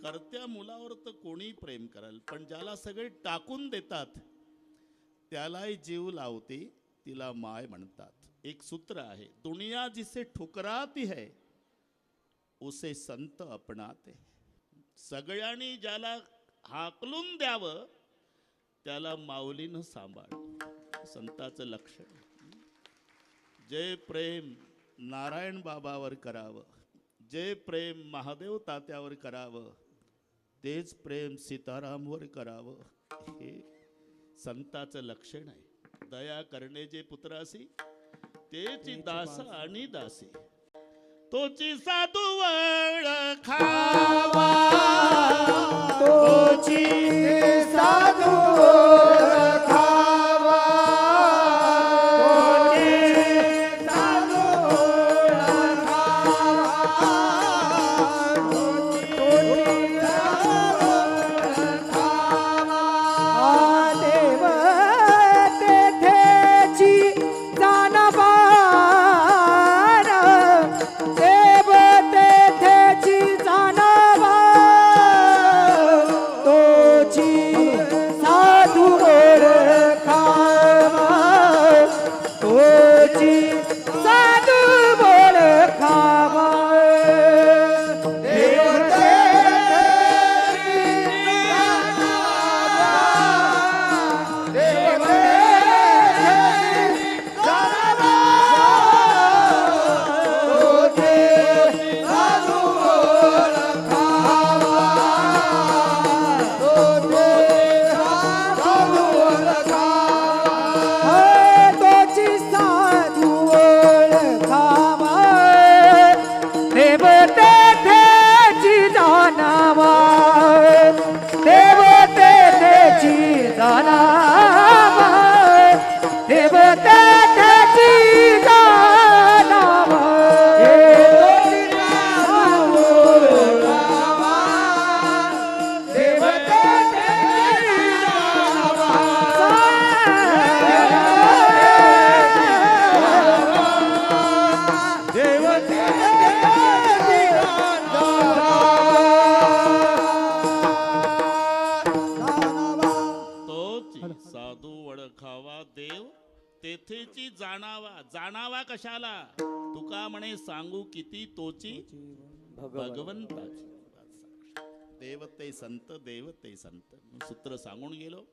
करत्या मुलावर तर कोणी प्रेम कराल, पण ज्याला सगळे टाकून देतात त्यालाही जीव लावते, तिला माय म्हणतात. एक सूत्र आहे, दुनिया जिसे ठुकराती है उसे संत अपनाते. सगळ्यांनी ज्याला हाकलून द्यावं त्याला माऊलीनं सांभाळ, संताचं लक्षण. जे प्रेम नारायण बाबावर करावं, जे प्रेम महादेव तात्यावर करावं, तेच प्रेम सीतारामवर करावं, हे संताचं लक्षण आहे. दया करणे जे पुत्रासी तेची दास आणि दासी, तोची साधू वळखावा, तोची साधू ओळखावा, तोची साधू ओळखावा, तोची साधू ओळखावा. देव तेथेची जाणवा, देव तेथेची जाणवा, तोची साधू ओळखावा, तोची साधू ओळखावा. देव तेथेची जाणवा, देव तेथेची जाणवा, तोची साधू ओळखावा, तोची साधू ओळखावा, तोची साधू ओळखावा. देव तेथेची जाणावा, देव तेथेची जाणावा, देव तेथेची जाणावा, तोची साधू ओळखावा, देव तेथेची जाणावा, देव तेथेची जाणावा. तोची साधू ओळखावा, देव तेथेची जाणावा. जाणावा कशाला? तुका म्हणे सांगू किती, तोची भगवंताची. देव ते संत, देव ते संत. सूत्र सांगून गेलो.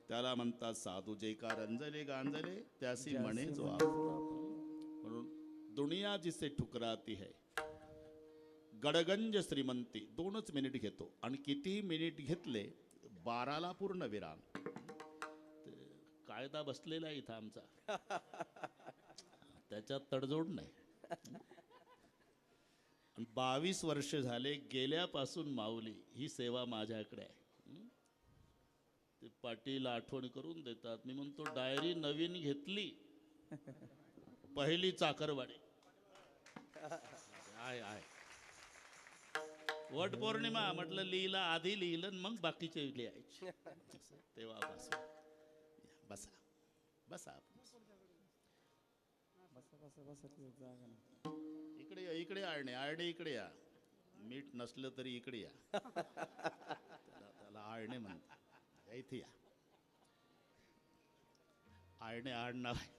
त्याला म्हणतात साधू, जे का रंजले गांजले त्यासी म्हणे जो आप. म्हणून दुनिया जिसे ठुकराती है, गडगंज श्रीमंती. 2च मिनिट घेतो, आणि कितीही मिनिट घेतले 12ला पूर्ण विराम. कायदा बसलेला आहे इथं आमचा, त्याच्यात तडजोड नाही. 22 वर्ष झाले गेल्यापासून माऊली ही सेवा माझ्याकडे आहे. ते पाटील आठवण करून देतात. मी म्हणतो डायरी नवीन घेतली, पहिली चाकरवाडी आहे. वट पौर्णिमा म्हटलं लिहिलं, आधी लिहिलं मग बाकीचे लिहायचे. तेव्हापासून बसा बसा इकडे या, इकडे आळणे इकडे या. मीठ नसलं तरी इकडे या. त्याला आळणे म्हणतात. इथे या. आळणे आडनाव आहे.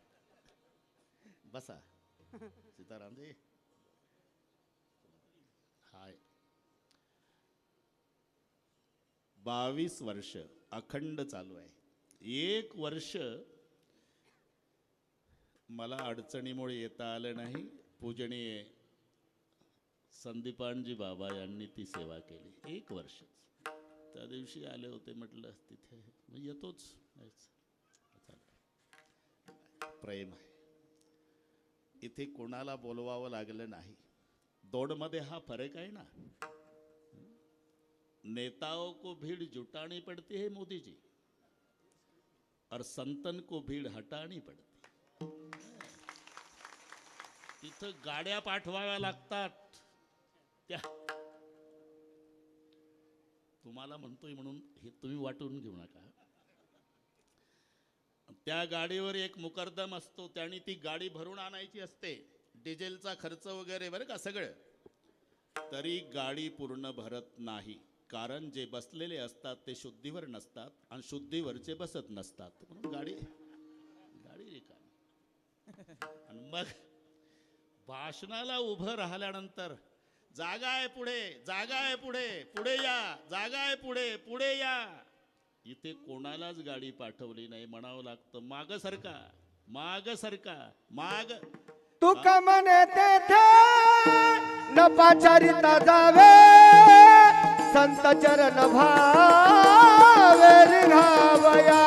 बसा सीतारामजी. हाय. 22 वर्ष अखंड चालू आहे. 1 वर्ष मला अडचणीमुळे येता आलं नाही. पूजनीय संदीपानजी बाबा यांनी ती सेवा केली 1 वर्ष. त्या दिवशी आले होते, म्हटलं तिथे येतोच. प्रेम आहे. इथे कोणाला बोलवावं लागलं नाही. दौडमध्ये हा फरक आहे ना. नेताओं को भीड़ जुटानी पड़ती है मोदी जी, और संतन को भीड़ हटानी पड़ती. तिथं गाड्या पाठवाव्या लागतात. त्या तुम्हाला म्हणतोय म्हणून हे तुम्ही वाटून घेऊ नका. त्या गाडीवर एक मुकर्दम असतो, त्याने ती गाडी भरून आणायची असते. डिझेलचा खर्च वगैरे बरं का सगळं. तरी गाडी पूर्ण भरत नाही, कारण जे बसलेले असतात ते शुद्धीवर नसतात आणि शुद्धीवरचे बसत नसतात, म्हणून गाडी गाडी रिकामी. आणि मग भाषणाला उभं राहिल्यानंतर जागा आहे पुढे, जागा आहे पुढे, पुढे या, जागा आहे पुढे, पुढे या. इथे कोणालाच गाडी पाठवली नाही, म्हणावं लागतं माग सरका, माग सरका, माग. तुका म्हणे तेथे न पाचारिता जावे, संत चरण भावे रिघावया,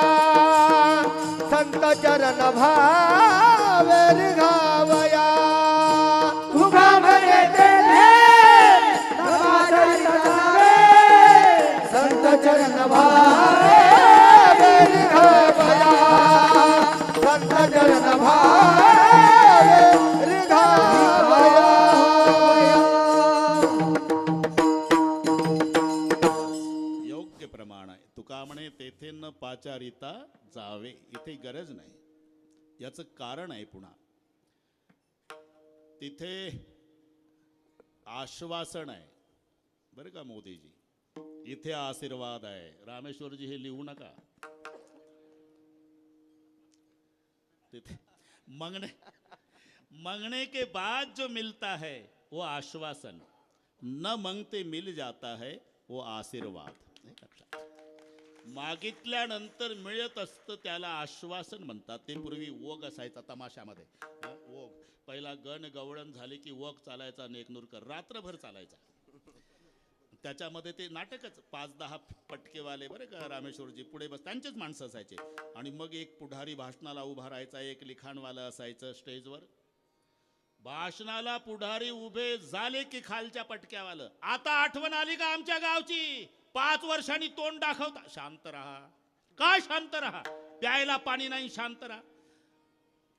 संत चरण भावे रिघावया. तुका म्हणे तेथे न पाचारिता जावे, संत चरण भावे रिघावया, संत चरण भावे योग्य प्रमाण आहे. तुका म्हणे तेथे न पाचारिता जावे, इथे गरज नाही. याचं कारण आहे पुन्हा, तिथे आश्वासन आहे बरं का मोदीजी, इथे आशीर्वाद आहे. रामेश्वरजी हे लिहू नका. तिथे मांगने के बाद जो मिलता है वो आश्वासन, न मांगते मिल जाता है वो आशीर्वाद. मागितल्यानंतर मिळत असतं त्याला आश्वासन म्हणतात. ते पूर्वी ओग असायचा तमाशामध्ये. ओग पहिला गण गवळण झाले की ओग चालायचा, नेकनूरकर रात्रभर चालायचा. त्याच्यामध्ये ते नाटकच 5-10 पटकेवाले बरे का रामेश्वरजी पुढे बस, त्यांचेच माणसं असायचे. आणि मग एक पुढारी भाषणाला उभा राहायचा, एक लिखाणवाला असायचं स्टेजवर. भाषणाला पुढारी उभे झाले की खालच्या पटक्यावालं, आता आठवण आली का आमच्या गावची, 5 वर्षांनी तोंड दाखवता. शांत राहा. काय शांत राहा? प्यायला पाणी नाही, शांत राहा.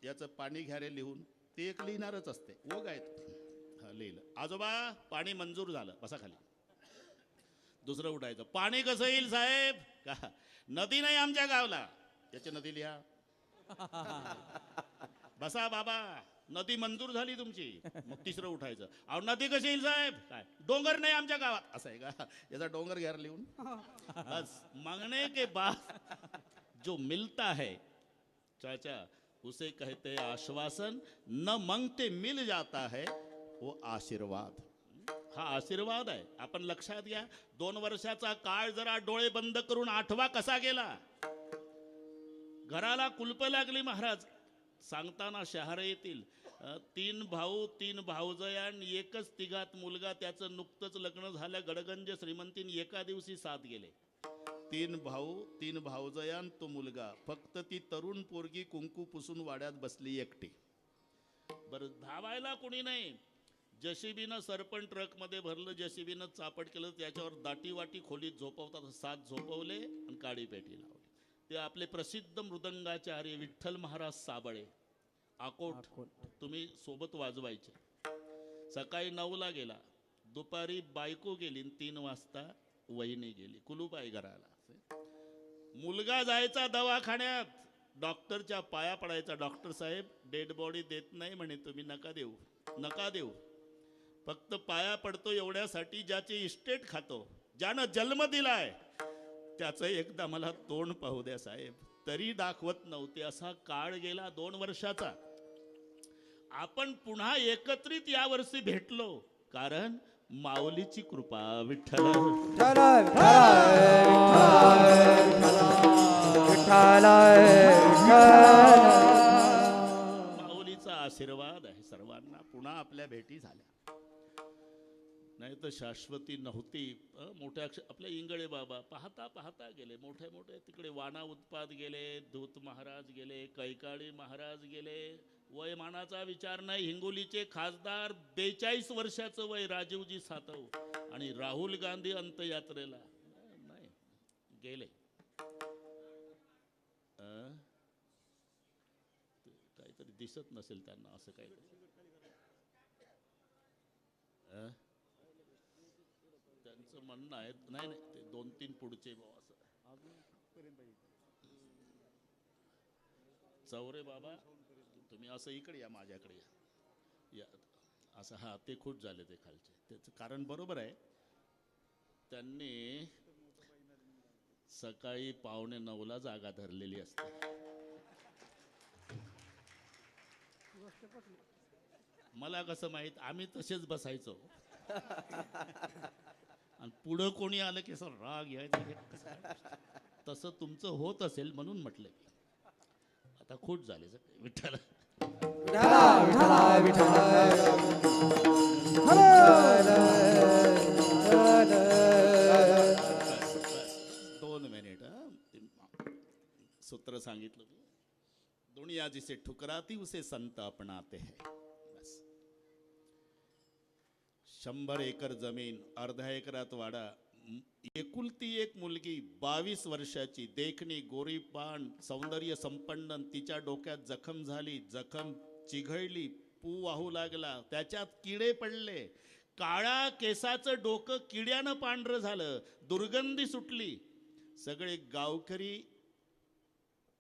याचं पाणी घ्या रे लिहून, ते एक लिहिणारच असते. ओग आहेत. हा लिहिलं, आजोबा पाणी मंजूर झालं, बसा खाली. दुसरं उठायचं, पाणी कसं येईल साहेब? का नदी नाही आमच्या गावला, याची नदी लिहा. बसा बाबा, नदी मंजूर झाली तुमची. मग तिसरं उठायचं, अहो नदी कशी येईल साहेब? काय डोंगर नाही आमच्या गावात, असं आहे का? याचा डोंगर घ्या लिहून. बस मांगने के बाद जो मिलता है चाचा उसे कहते हैं आश्वासन, न मांगते मिल जाता है वो आशीर्वाद. हा आशीर्वाद आहे. आपण लक्षात घ्या, 2 वर्षाचा काळ जरा डोळे बंद करून आठवा कसा गेला. घराला कुलप लागली महाराज. सांगताना शहारे येतील. 3 भाऊ 3 भाऊजयान, एकच तिघात मुलगा. त्याचं नुकतंच लग्न झालं. गडगंज श्रीमंतीन एका दिवशी 7 गेले. 3 भाऊ 3 भाऊजयान तो मुलगा. फक्त ती तरुण पोरगी कुंकू पुसून वाड्यात बसली एकटी. बरं धावायला कोणी नाही. जेसीबीनं सरपण ट्रकमध्ये भरलं, जेसीबीनं चापट केलं, त्याच्यावर दाटी वाटी खोलीत झोपवतात 7 झोपवले आणि काडी पेटी लावली. ते आपले प्रसिद्ध मृदंगाचार्य विठ्ठल महाराज साबळे आकोट, तुम्ही सोबत वाजवायचे. सकाळी 9ला गेला, दुपारी बायको गेली, 3 वाजता वहिनी गेली. कुलूप आहे घराला. मुलगा जायचा दवाखान्यात, डॉक्टरच्या पाया पडायचा, डॉक्टर साहेब डेड बॉडी देत नाही म्हणे, तुम्ही नका देऊ, नका देऊ. फक्त पाया पडतो एवढ्यासाठी ज्याचे इस्टेट खातो, ज्यानं जन्म दिलाय, त्याचं एकदा मला तोंड पाहू द्या साहेब. तरी दाखवत नव्हते. असा काळ गेला 2 वर्षाचा. आपण पुन्हा एकत्रित यावर्षी भेटलो, कारण माऊलीची कृपा. विठ्ठल माऊलीचा आशीर्वाद आहे सर्वांना. पुन्हा आपल्या भेटी झाल्या. नाही तर शाश्वती नव्हती. मोठ्या आपल्या इंगळे बाबा पाहता पाहता गेले. मोठे मोठे तिकडे वाना उत्पाद गेले, दूत महाराज गेले, कैकाळी महाराज गेले. वयमानाचा विचार नाही. हिंगोलीचे खासदार 42 वर्षाचं वय राजीवजी सातव, आणि राहुल गांधी अंत्ययात्रेला नाही गेले. काहीतरी दिसत नसेल त्यांना, असं काही. त्यांचं म्हणणं आहे नाही नाही, ते 2-3 पुढचे भाऊ असं. चौरे बाबा तुम्ही असं इकडे या, माझ्याकडे या. असं हा ते खुश झाले ते खालचे. त्याचं कारण बरोबर आहे. त्यांनी सकाळी 8:45ला जागा धरलेली असते. मला कसं माहित, आम्ही तसेच बसायचो. आणि पुढं कोणी आलं की असं राग यायचा, हे कसं काय? तसं तुमचं होत असेल म्हणून म्हटलं. आता खुश झाले सगळे. विठ्ठल बस 2 मिनिट. सूत्र सांगितलं मी. दुनिया जिसे ठुकराती उसे संत अपनाते हैं. बस 100 एकर जमीन, अर्ध्या एकरात वाडा, एकुलती एक मुलगी 22 वर्षाची, देखणी, गोरीपान, सौंदर्य संपन्न. तिच्या डोक्यात जखम झाली, जखम चिघळली, पू वाहू लागला, त्याच्यात किडे पडले. काळा केसाचं डोकं किड्यानं पांढरं झालं, दुर्गंधी सुटली. सगळे गावकरी,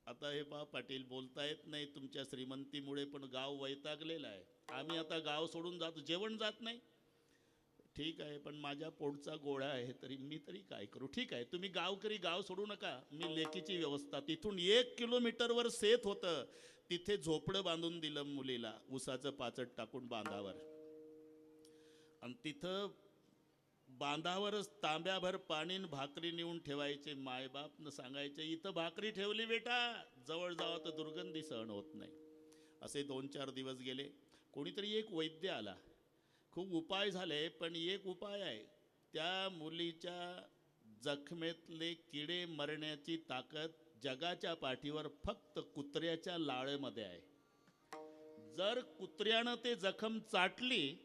आता हे पहा पाटील, बोलता येत नाही तुमच्या श्रीमंतीमुळे, पण गाव वैतागलेलं आहे. आम्ही आता गाव सोडून जातो, जेवण जात नाही. ठीक आहे, पण माझ्या पोटचा गोळा आहे, तरी मी तरी काय करू. ठीक आहे, तुम्ही गावकरी गाव सोडू नका, मी लेकीची व्यवस्था. तिथून 1 किलोमीटरवर शेत होतं, तिथे झोपडं बांधून दिलं मुलीला, उसाचं पाचट टाकून बांधावर. आणि तिथं बांधावरच तांब्याभर पाणी भाकरी नेऊन ठेवायचे. मायबापनं सांगायचे, इथं भाकरी ठेवली बेटा, जवळ जावं तर दुर्गंधी सहन होत नाही. असे 2-4 दिवस गेले. कोणीतरी एक वैद्य आला. खूप उपाय झाले, पण एक उपाय आहे, त्या मुलीच्या जखमेतले किडे मरण्याची ताकद जगाच्या पाठीवर फक्त कुत्र्याच्या लाळेमध्ये आहे. जर कुत्र्यानं ते जखम चाटली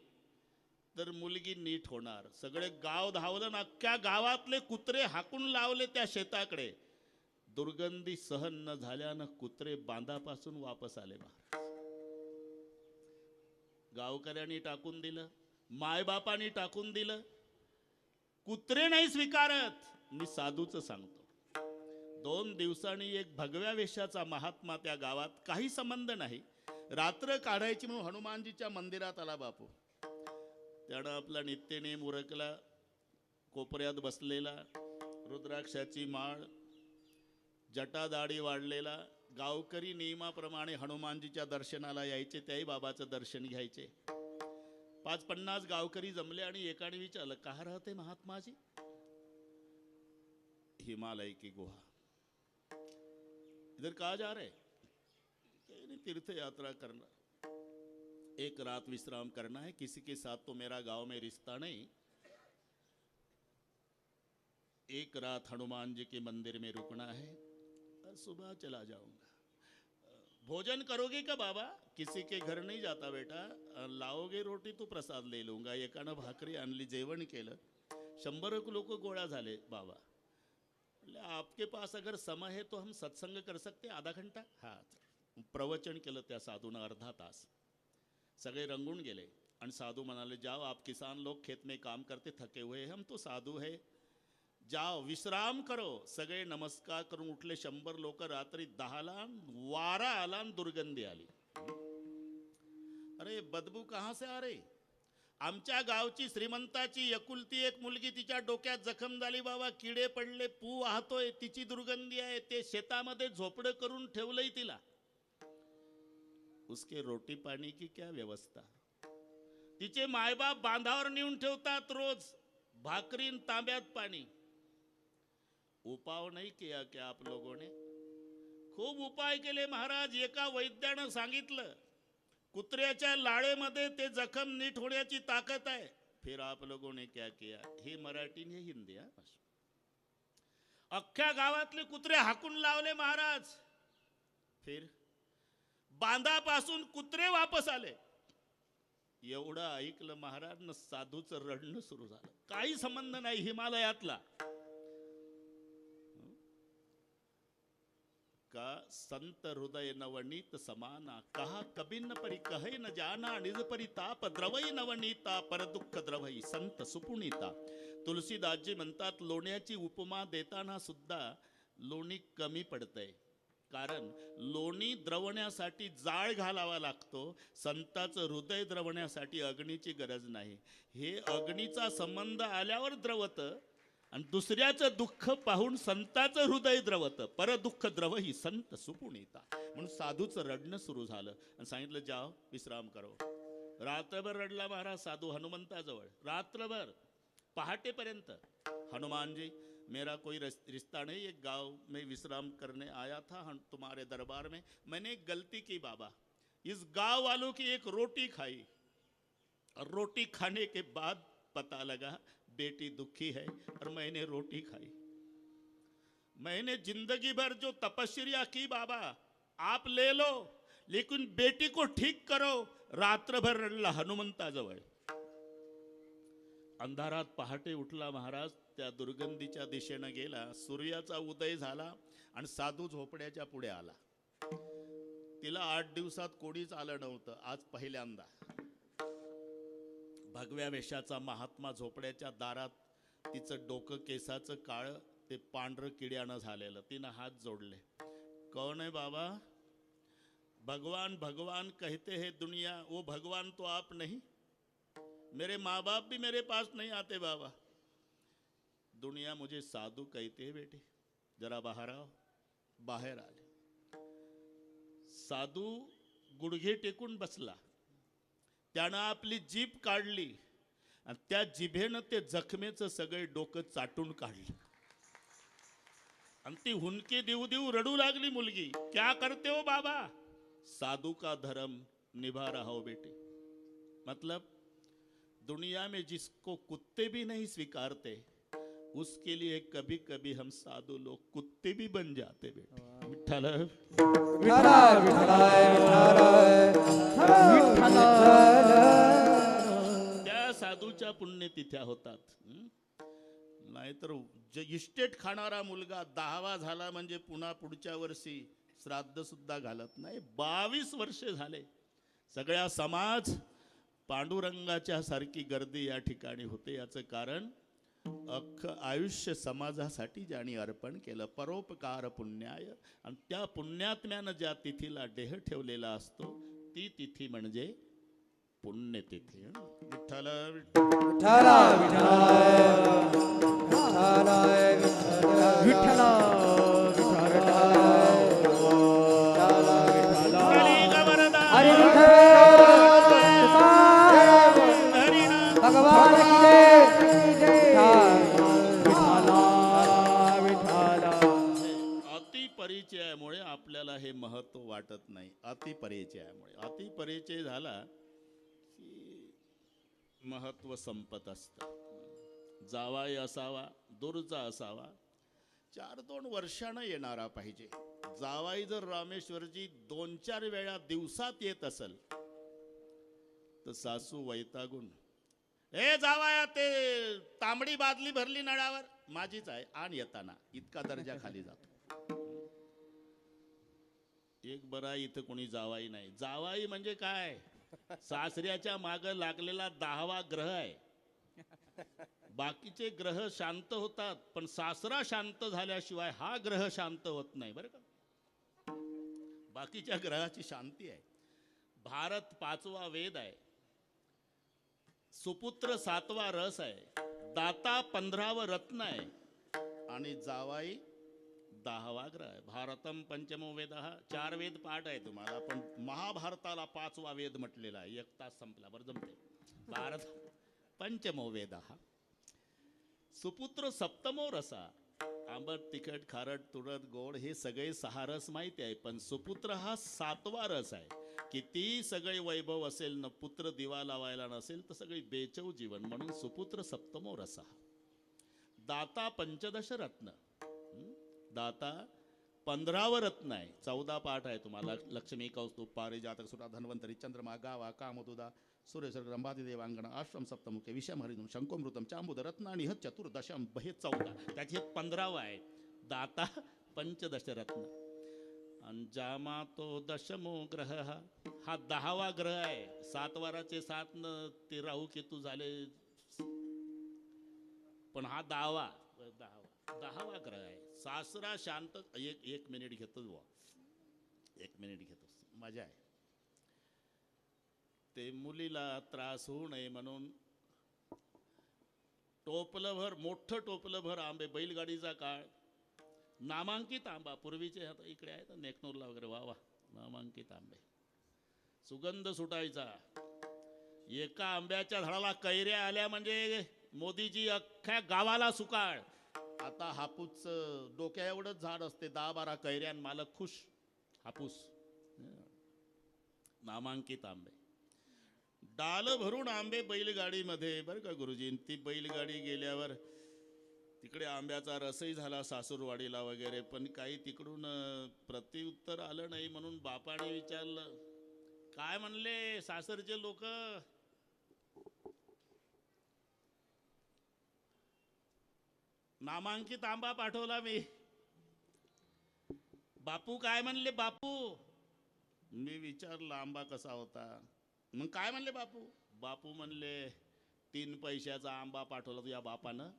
तर मुलगी नीट होणार. सगळे गाव धावलं ना, अख्ख्या गावातले कुत्रे हाकून लावले त्या शेताकडे. दुर्गंधी सहन न झाल्यानं कुत्रे बांधापासून वापस आले. गावकऱ्यांनी टाकून दिलं, मायबापांनी टाकून दिलं, कुत्रे नाही स्वीकारत. मी साधूचं सांगतो. 2 दिवसांनी एक भगव्या वेशाचा महात्मा त्या गावात, काही संबंध नाही, रात्र काढायची म्हणून हनुमानजीच्या मंदिरात आला बापू. त्यानं आपला नित्यनेम उरकला, कोपऱ्यात बसलेला, रुद्राक्षाची माळ, जटादाढी वाढलेला. गावकरी नियमाप्रमाणे हनुमानजीच्या दर्शनाला यायचे, त्याही बाबाचं दर्शन घ्यायचे. 50 गावकरी जमले आणि एकाने विचारलं, कहाँ रहते महात्मा जी? हिमालय की गुहा. इधर कहाँ जा रहे? तीर्थ यात्रा करना, एक रात विश्राम करना है, किसी के साथ तो मेरा गांव में रिश्ता नहीं, एक रात हनुमान जी के मंदिर में रुकना है, सुबह चला जाऊंगा. भोजन करोगे का बाबा? किसी के घर नहीं जाता बेटा, लाओगे रोटी तो प्रसाद ले लूंगा. एकानं भाकरी आणली, जेवण केलं. 100 लोक गोळा झाले. बाबा, आपके पास अगर समय है तो हम सत्संग कर सकते, आधा घंटा. हा, प्रवचन केलं त्या साधूनं अर्धा तास. सगळे रंगून गेले आणि साधू म्हणाले, जाओ, आप किसान लोग खेत में काम करते, थके हुए, हम तो साधू है, जाओ विश्राम करो. सगळे नमस्कार करून उठले. 100 लोक. रात्री 10ला वारा आला, दुर्गंधी आली. अरे बदबू कहां से आ रही? आमच्या गावची श्रीमंताची एकुलती एक मुलगी, तिच्या डोक्यात जखम झाली बाबा, किडे पडले, पू वाहतोय, तिची दुर्गंधी आहे. ते शेतामध्ये झोपडं करून ठेवलंय तिला. उसके रोटी पाणी की क्या व्यवस्था? तिचे मायबाप बांधावर नेऊन ठेवतात रोज भाकरीन तांब्यात पाणी. उपाय नहीं किया क्या आप लोगों ने? खूप उपाय केले महाराज. एका वैद्यानं सांगितलं, कुत्र्याच्या लाळेमध्ये ते जखम नीट होण्याची ताकद आहे. फिर आप लोगों ने क्या किया? हे मराठी हे हिंदी. अख्ख्या गावातले कुत्रे हाकून लावले महाराज. फिर बांधापासून कुत्रे वापस आले. एवढं ऐकलं महाराज न साधूचं रडणं सुरू झालं. काही संबंध नाही हिमालयातला. का संत हृदय नवनीत समाना, कहा कबिन परी कहे न जाना, निज परिताप द्रवई नवनीता, पर दुःख द्रवई संत सुपुनीता. तुलसीदासजी म्हणतात, लोण्याची उपमा देताना सुद्धा लोणी कमी पडतंय, कारण लोणी द्रवण्यासाठी जाळ घालावा लागतो, संताचं हृदय द्रवण्यासाठी अग्नीची गरज नाही. हे अग्नीचा संबंध आल्यावर द्रवतं आणि दुसऱ्याचं दुःख पाहून संताचं हृदय द्रवतं. परदुःख द्रव ही संत सुपुनीता. म्हणून साधूचं रडणं सुरू झालं आणि सांगितलं, जाओ विश्राम करो. रात्रभर रडला महाराज साधू हनुमंताजवळ, रात्रभर पहाटेपर्यंत. हनुमान जी, मेरा कोई रिश्ता नहीं, एक गांव में विश्राम करने आया था तुम्हारे दरबार में. मैंने एक गलती की बाबा, इस गांव वालों की एक रोटी खाई और रोटी खाने के बाद पता लगा बेटी दुखी है और मैंने रोटी खाई. मैंने जिंदगी भर जो तपस्या की बाबा आप ले लो, लेकिन बेटी को ठीक करो. रात्रभर रडला हनुमंताजवळ. अंधारात पहाटे उठला महाराज, त्या दुर्गंधीच्या दिशेनं गेला. सूर्याचा उदय झाला आणि साधू झोपड्याच्या पुढे आला. तिला 8 दिवसात कोणीच आलं नव्हतं, आज पहिल्यांदा. भगव्या वेशाचा महात्मा झोपड्याच्या दारात, तिचं डोकं केसाचं काळं ते पांढरं किड्यानं झालेलं. तिनं हात जोडले. कौन है बाबा? भगवान भगवान कहते हैं दुनिया, वो भगवान तो आप नहीं. मेरे माँ बाप भी मेरे पास नहीं आते बाबा. दुनिया मुझे साधू कहते है बेटी, जरा बाहर आओ. बाहेर आले. साधू गुडघे टेकून बसला. त्यानं आपली जीभ काढली आणि त्या जिभेनं ते जखमेचं सगळे डोकं चाटून काढलं. आणि ती हुंदके देऊ देऊ रडू लागली मुलगी. क्या करते हो बाबा? साधु का धर्म निभा रहा हो बेटी. मतलब दुनिया में जिसको कुत्ते भी नहीं स्वीकारते, उसके लिए कभी कभी हम साधु लोग कुत्ते भी बन जाते बेटे. विठ्ठल त्या साधूच्या पुण्यतिथ्या होतात. नाहीतर इस्टेट खाणारा मुलगा 10वा झाला म्हणजे पुन्हा पुढच्या वर्षी श्राद्ध सुद्धा घालत नाही. 22 वर्षे झाले. सगळ्या समाज पांडुरंगाच्या सारखी गर्दी या ठिकाणी होते. याचं कारण अख्खं आयुष्य समाजासाठी ज्यांनी अर्पण केलं, परोपकार पुण्याय. आणि त्या पुण्यात्म्यानं ज्या तिथीला देह ठेवलेला असतो, ती तिथी म्हणजे पुण्यतिथी. विठ्ठल अतिपरिचयामुळे आपल्याला हे महत्व वाटत नाही. अतिपरिचय झाला की महत्व संपत असतं. जावाई असावा, दूरचा असावा, 4-2 वर्षानं येणारा पाहिजे. जावाई जर रामेश्वरजी 2-4 वेळा दिवसात येत असेल तर सासू वैतागून, हे जावाया ते तांबडी बादली भरली नळावर, माझीच आहे, आण येताना. इतका दर्जा खाली जातो. एक बरा इथं कोणी जावाई नाही. जावाई म्हणजे काय? सासऱ्याच्या माग लागलेला 10वा ग्रह आहे. बाकीचे ग्रह शांत होतात, पण सासरा शांत झाल्याशिवाय हा ग्रह शांत होत नाही बरं का. बाकीच्या ग्रहाची शांती आहे. भारत 5वा वेद आहे, सुपुत्र 7वा रस आहे, दाता 15वं रत्न आहे आणि जावाई 10वा ग्रह आहे. भारतम पंचमो वेद. 4 वेद पाठ आहे तुम्हाला, पण महाभारताला 5वा वेद म्हटलेला आहे. 1 तास संपला बरं जमते. भारत पंचमो वेद. सुपुत्र 7मो रसा. आंबट तिखट खारट तुरट गोड हे सगळे 6 रस माहिती आहे, पण सुपुत्र हा 7वा रस आहे. किती सगळे वैभव असेल न, पुत्र दिवा लावायला नसेल तर सगळी बेचव जीवन. म्हणून सुपुत्र 7मो रसा. दाता 15 रत्न. दाता 15वं रत्न आहे. 14 पाठ आहे तुम्हाला. लक्ष्मी कौस्तुभ पारिजातक सुरा धन्वंतरी चंद्रमा गावा कामदुदा सूर्यसर्ग रंभादिदेवांगण आश्रम सप्तमुखे विषम हरिणम शंकोमृतम चांबुद रत्नानि ह चतुर्दशम हे 14. त्याचे 15वं आहे. दाता 15 रत्न. आणि जामा तो 10मो ग्रह. हा 10वा ग्रह आहे. 7 वाराचे 7 न ते राहू केतू झाले, पण हा 10वा ग्रह आहे. सासरा शांत. एक मिनिट घेतो बुवा. एक मिनिट घेतो, मजा आहे. ते मुलीला त्रास होऊ नये म्हणून टोपलंभर, मोठं टोपलंभर आंबे, बैलगाडीचा काळ, नामांकित आंबा. पूर्वीचे आता इकडे आहेत ना नेकनूरला वगैरे, वा वा, नामांकित आंबे, सुगंध सुटायचा. एका आंब्याच्या झाडाला कैऱ्या आल्या म्हणजे मोदीजी अख्ख्या गावाला सुकाळ. आता हापूस डोक्या एवढंच झाड असते, 10-12 कैऱ्यान मालक खुश. हापूस नामांकित आंबे, डाल भरून आंबे बैलगाडीमध्ये. बरं का गुरुजी, ती बैलगाडी गेल्यावर तिकडे आंब्याचा रसही झाला सासूरवाडीला वगैरे, पण काही तिकडून प्रत्युत्तर आलं नाही. म्हणून बापाने विचारलं, काय म्हणले सासरचे लोक? नामांकित आंबा पाठवला मी. बापू काय म्हणले? बापू, मी विचारलं आंबा कसा होता. मग काय म्हणले बापू? बापू म्हणले 3 पैशाचा आंबा पाठवला तुझ्या बापानं,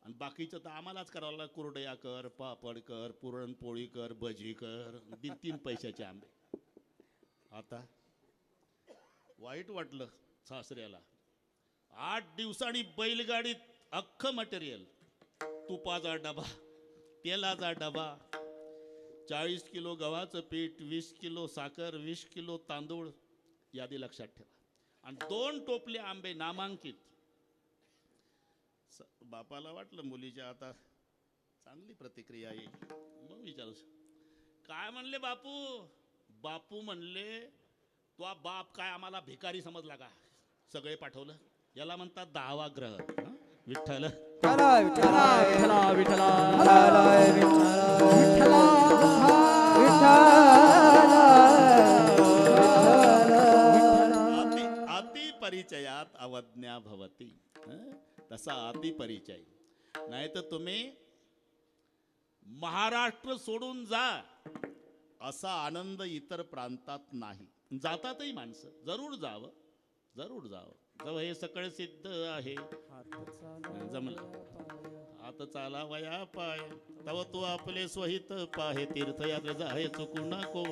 आणि बाकीचं तर आम्हालाच करावं लागलं. कुरडया कर, पापड कर, पुरणपोळी कर, भजी कर. 3 पैशाचे आंबे. आता वाईट वाटलं सासऱ्याला. 8 दिवसांनी बैलगाडीत अख्खं मटेरियल, तुपाचा डबा, तेलाचा डबा, 40 किलो गव्हाचं पीठ, 20 किलो साखर, 20 किलो तांदूळ, यादी लक्षात ठेवा, आणि 2 टोपले आंबे नामांकित. बापाला वाटलं मुलीच्या आता चांगली प्रतिक्रिया येईल. मग विचार, काय म्हणले बापू? बापू म्हणले, तो बाप काय आम्हाला भिकारी समजला का? सगळे पाठवलं. याला म्हणतात 10वा ग्रह. विठ्ठल अति परिचयात अवज्ञा भवती. तसा अति परिचय. नाही तर तुम्ही महाराष्ट्र सोडून जा, असा आनंद इतर प्रांतात नाही. जातातही माणसं, जरूर जावं, जरूर जावं. जवळ हे सगळं सिद्ध आहे. जमलं हात चाला वया पाय, तव तू आपले स्वहित पाहे, तीर्थयात्रे जाहे चुकू नको.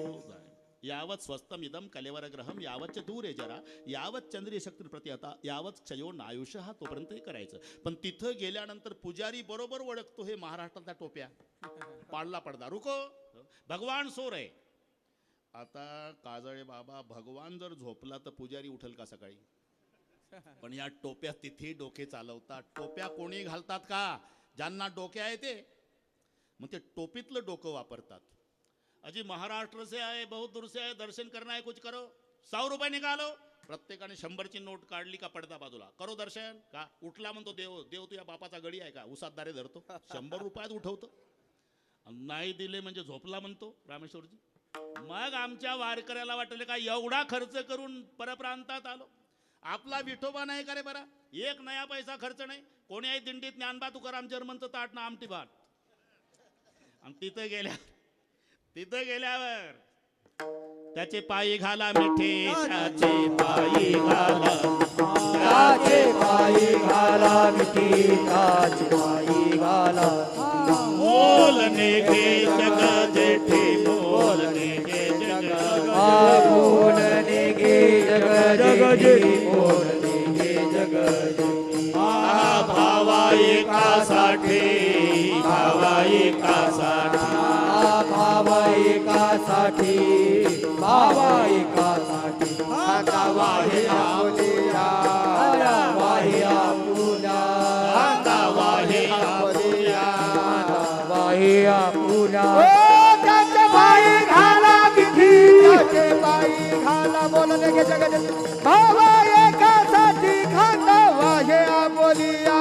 यावत स्वस्तम इदम कलेवर ग्रहम, यावत दूर जरा, यावत चंद्रीय शक्ती प्रति आता, यावत क्षयो नायुष्य, हा तोपर्यंत करायचं. पण तिथं गेल्यानंतर पुजारी बरोबर ओळखतो, हे महाराष्ट्रातल्या टोप्या पाडला पडदा. रुको, भगवान सोर आहे. आता काजळे बाबा, भगवान जर झोपला तर पुजारी उठल का सकाळी? पण या टोप्या तिथे डोके चालवतात. टोप्या कोणी घालतात का? ज्यांना डोके आहे ते. मग ते टोपीतलं डोकं वापरतात. अजी महाराष्ट्र से आए, बहुत दूर से आए, दर्शन करना है, कुछ करो, 100 रुपये निकालो. प्रत्येकाने 100ची नोट काढली का पडदा बाजूला, करो दर्शन. का उठला म्हणतो देव, देव तुझ्या बापाचा गडी आहे का? उसात दारे धरतो, 100 रुपयात उठवतो. नाही दिले म्हणजे झोपला म्हणतो रामेश्वरजी. मग आमच्या वारकऱ्याला वाटले का एवढा खर्च करून परप्रांतात आलो, आपला विठोबा नाही का रे बरा? 1 नया पैसा खर्च नाही. कोणी आहे दिंडीत? ज्ञानबा तुकाराम जर्मनचं ताट ना आमटी भात. आणि तिथं गेल्यावर त्याचे पायी घाला मिठे, त्याचे पायी घाला, त्याचे पायी घाला मिठी, त्याचे पायी घाला. बोलने गे जग जेठे, बोलने गे जग, बोलने गे जग जेठी, बोलने गे जग जेठी. भावा एकासाठी, भावा एकासाठी, भावा एकासाठी, भावा एकासाठी. गावा हे आपुल्या, गावा हे आपुल्या, गावा हे आपुल्या, गावा हे आपुल्या. त्याचे पायी घाला मिठी, त्याचे पायी घाला, बोलले गे जगत. भावा एकासाठी, गावा हे आपुल्या,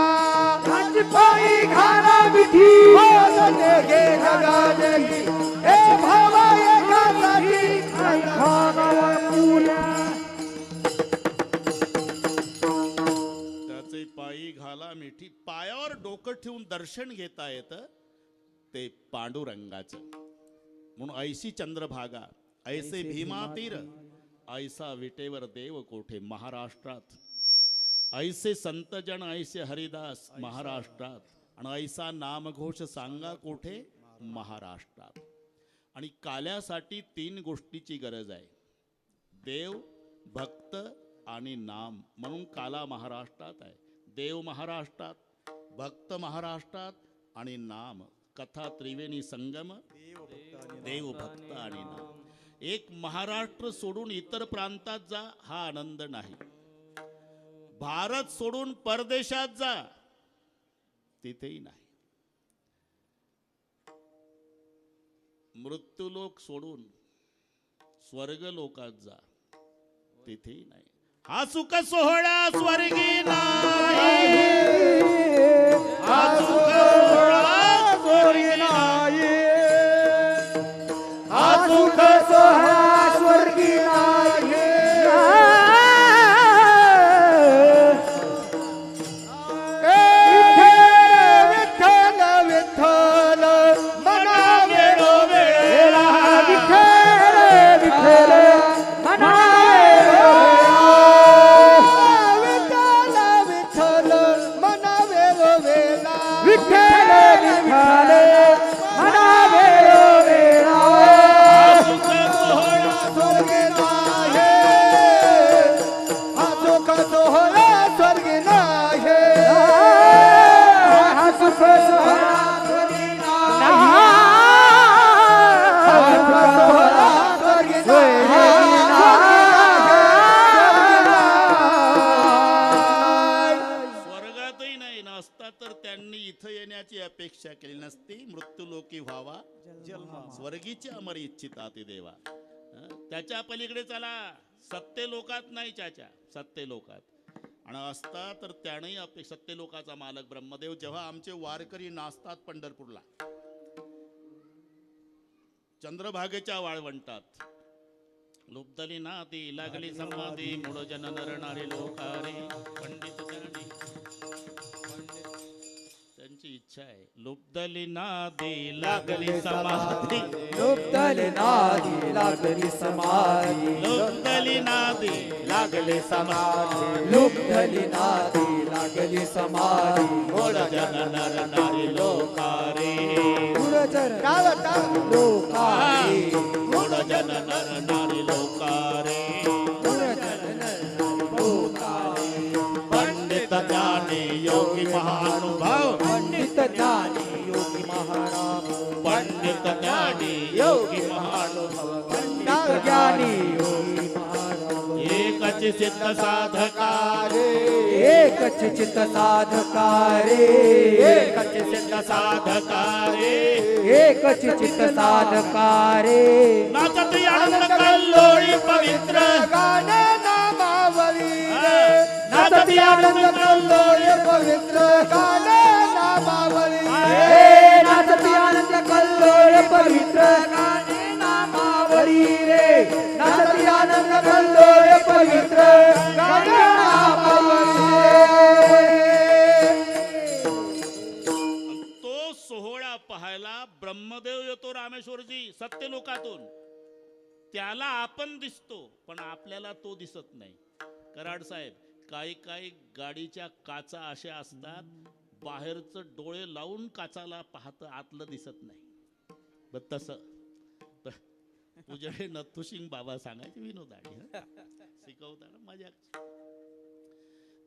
त्याचे पायी घाला मिठी, बोलले गे जगत. ए भावा एकासाठी, गावा आपुल्या. त्याचे पायी घाला मिठी. पायावर डोकं ठेवून दर्शन घेता येतं ते पांडुरंगाचं. म्हणून ऐशी चंद्रभागा, ऐसे भीमातीर, ऐसा विटेवर देव कोठे महाराष्ट्रात. ऐसे संतजन, ऐसे हरिदास महाराष्ट्रात. आणि ऐसा नामघोष सांगा कोठे महाराष्ट्रात. आणि काल्यासाठी 3 गोष्टीची गरज आहे, देव, भक्त आणि नाम. म्हणून काला महाराष्ट्रात आहे. देव महाराष्ट्रात, भक्त महाराष्ट्रात आणि नाम. कथा त्रिवेणी संगम, देव भक्त आणि नाम. एक महाराष्ट्र सोडून इतर प्रांतात जा, हा आनंद नाही. भारत सोडून परदेशात जा, तिथेही नाही. मृत्यूलोक सोडून स्वर्ग लोकात जा, तिथेही नाही. हा सुख सोहळा स्वर्गी नाही, हा सुख सोहळा स्वर्गी नाही, हा सुख सोहळा स्वर्गी नाही. विठ्ठल विठ्ठल मना वेळोवेळा, विठ्ठल विठ्ठल मना वेळोवेळा, विठ्ठल विठ्ठल मना वेळोवेळा, विठ्ठल विठ्ठल मना वेळोवेळा. सुख सोहळा स्वर्गी नाही, हा सुख सोहळा स्वर्गी नाही, हा सुख सोहळा स्वर्गी नाही, हा सुख सोहळा स्वर्गी नाही. स्वर्गातही नाही, नसता तर त्यांनी इथं येण्याची अपेक्षा केली नसती. मृत्यूलोकी व्हावा स्वर्गीची अमर इच्छिता ते देवा. त्याच्या पलीकडे चला, सत्य लोकात नाही चाचा, सत्य लोकात. आणि असता तर त्यानेही अपेक्षा, सत्य लोकाचा मालक ब्रह्मदेव जेव्हा आमचे वारकरी नाचतात पंढरपूरला चंद्रभागेच्या वाळवंटात, लुब्धली नादी लागली समाधी, मूळ जन नरणारे लोकारे पंडित जनी. त्यांची इच्छा आहे, लुब्धली नादी लागली समाधी, लुब्धली नादी लागली समाधी, लुब्धली नादी लागली समाधी, लुब्धली नादी लागली समाधी, मूळ जन नरणारे लोकारे, लोकारे, मूळ जन नरणारे लोकारे, पंडित ज्ञानी योगी महानुभाव, पंडित ज्ञानी योगी महाराज, पंडित ज्ञानी योगी महानुभाव, पंडित ज्ञानी योगी महाराज, एकच सिद्ध साधकारे, एकच चित्त साधकारे, एकच सिद्ध साधकारे, एकच चित्त साधकारे. नाचत आनंद कल्लोळी पवित्र गाणे नामावली, नाचत आनंद कल्लोळी पवित्र गाणे नामावली, नाचती आनंद कल्लोळ पवित्र गाणे नामावली रे, नाचती आनंद कल्लोळ पवित्र गाणे नामावली रे. तो सोहळा पाहायला ब्रह्मदेव येतो रामेश्वरजी सत्य लोकातून. त्याला आपण दिसतो पण आपल्याला तो दिसत नाही. कराड साहेब, काही काही गाडीच्या काचा अशा असतात, बाहेरचं डोळे लावून काचाला पाहतं, आतलं दिसत नाही. बर तसं तुझ्याकडे नथुसिंग बाबा सांगायचे विनोदाडी शिकवताना मजा.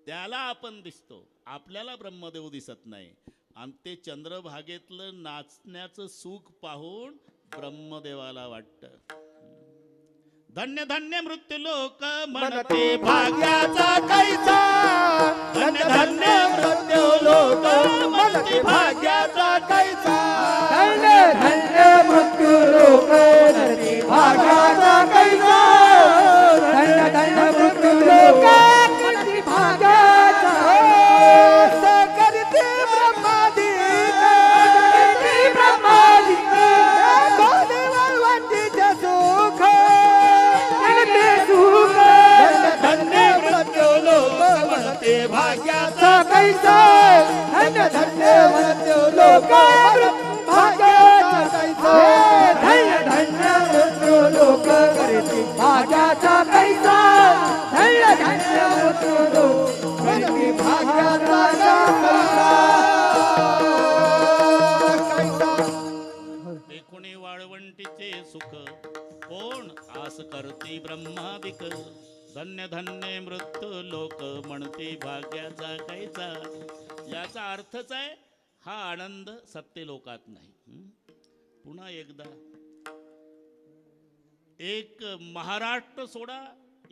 त्याला आपण दिसतो, आपल्याला ब्रह्मदेव दिसत नाही. आणि ते चंद्रभागेतलं नाचण्याचं सुख पाहून ब्रह्मदेवाला वाटतं. धन्य धन्य मृत्यू लोक म्हणते भाग्याचा कैसा, धन्य धन्य मृत्यू लोक म्हणते भाग्याचा कैसा, धन्य धन्य मृत्यू लोक नरती भाग्याचा कैसा, धन्य धन्य मृत्यू लोक नरती भाग्याचा. सकरिते ब्रह्मादी, सकरिते ब्रह्मादी, कोणी वाळवंटीचे सुख, ते सुख. धन्य मृत्यू लोक म्हणते भाग्याचा कैसा, धन्य धन्य मृत्यू लोक भाग्याचा कैसा, धन्य धन्य मृत्यू लोक करते भाग्याचा कैसा, धन्य धन्य मृत्यू लोक करते भाग्याचा कैसा. ते कोणी वाळवंटीचे करती ब्रह्मादिक. धन्य धन्य मृत्यू लोक म्हणते भाग्याचा कैचा. याचा अर्थच आहे हा आनंद सत्य लोकात नाही. पुन्हा एकदा, एक महाराष्ट्र सोडा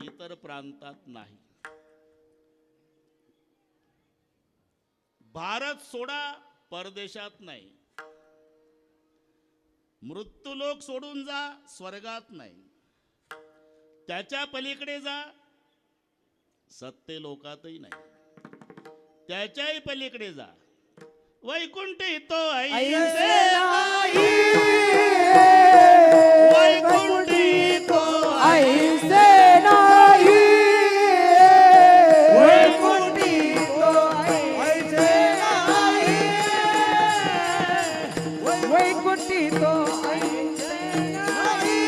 इतर प्रांतात नाही, भारत सोडा परदेशात नाही, मृत्यूलोक सोडून जा स्वर्गात नाही, त्याच्या पलीकडे जा सत्य लोकातही नाही, त्याच्याही पलीकडे जा वैकुंठी तो ऐसे नाही वैकुंठी तो ऐसे नाही वैकुंठी तो ऐसे नाही वैकुंठी तो ऐसे नाही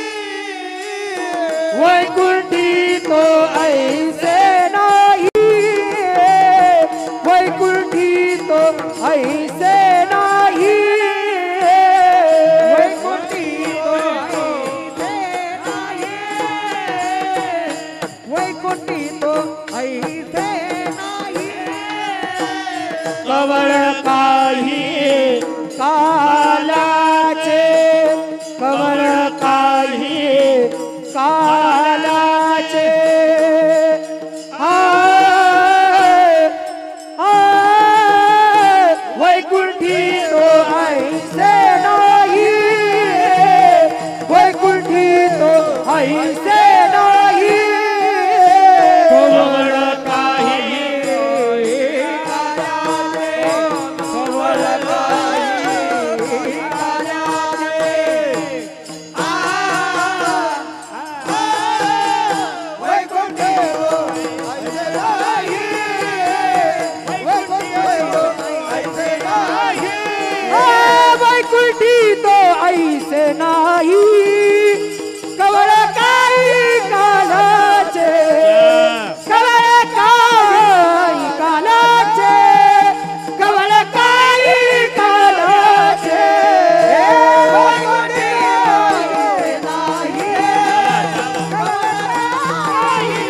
वैकुंठी तो ऐसे नाही वैकुंठी तो ऐसे नाही वैकुंठी तो ऐसे नाही वैकुंठी तो ऐसे नाही कवळ काही कालाचे कवळ काही कालाचे वैकुंठी तो ऐसे नाही वैकुंठी तो ऐसे नाही कवळ काही कालाचे कवळ काही कालाचे वैकुंठी तो ऐसे नाही वैकुंठी तो ऐसे नाही कवळ काही कालाचे कवळ काही कालाचे कवळ काही कालाचे वैकुंठी ऐसे नाही कवळ काही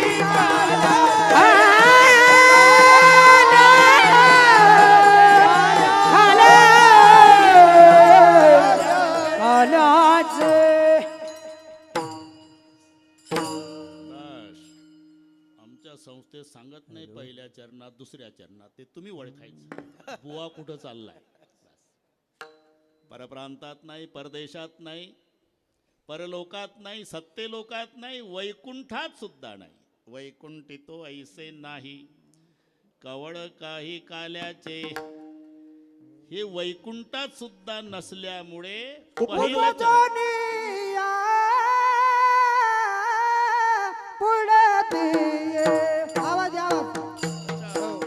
आमच्या संस्थेत सांगत नाही पहिल्या चरणात दुसऱ्या चरणात, ते तुम्ही ओळखायचं बुवा कुठं चाललाय. परप्रांतात नाही, परदेशात नाही, परलोकात नाही, सत्य लोकात नाही, वैकुंठात सुद्धा नाही. वैकुंठी तो ऐसे नाही कवळ काही काल्याचे. हे वैकुंठात सुद्धा नसल्यामुळे पहिलं चरण. आवाज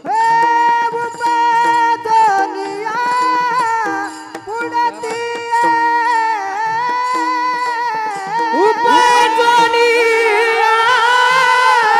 हे उपदनिया पुढती उपदनिया पुढती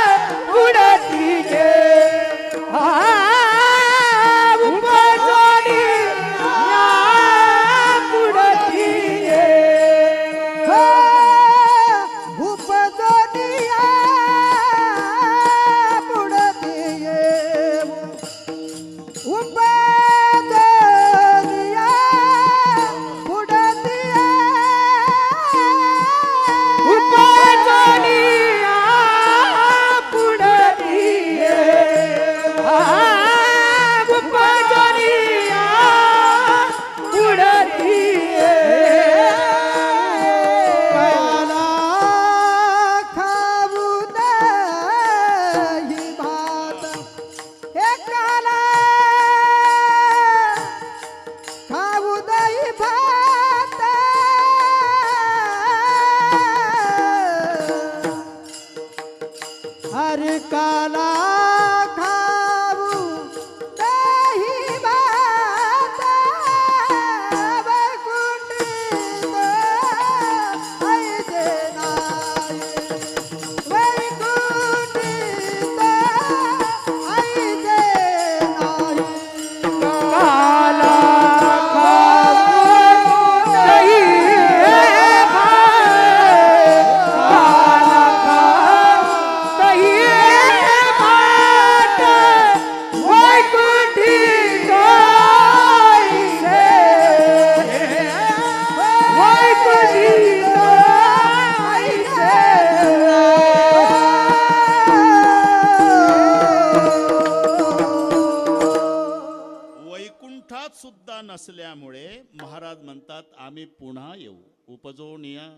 त्यामुळे महाराज म्हणतात आम्ही पुन्हा येऊ. उपजोन या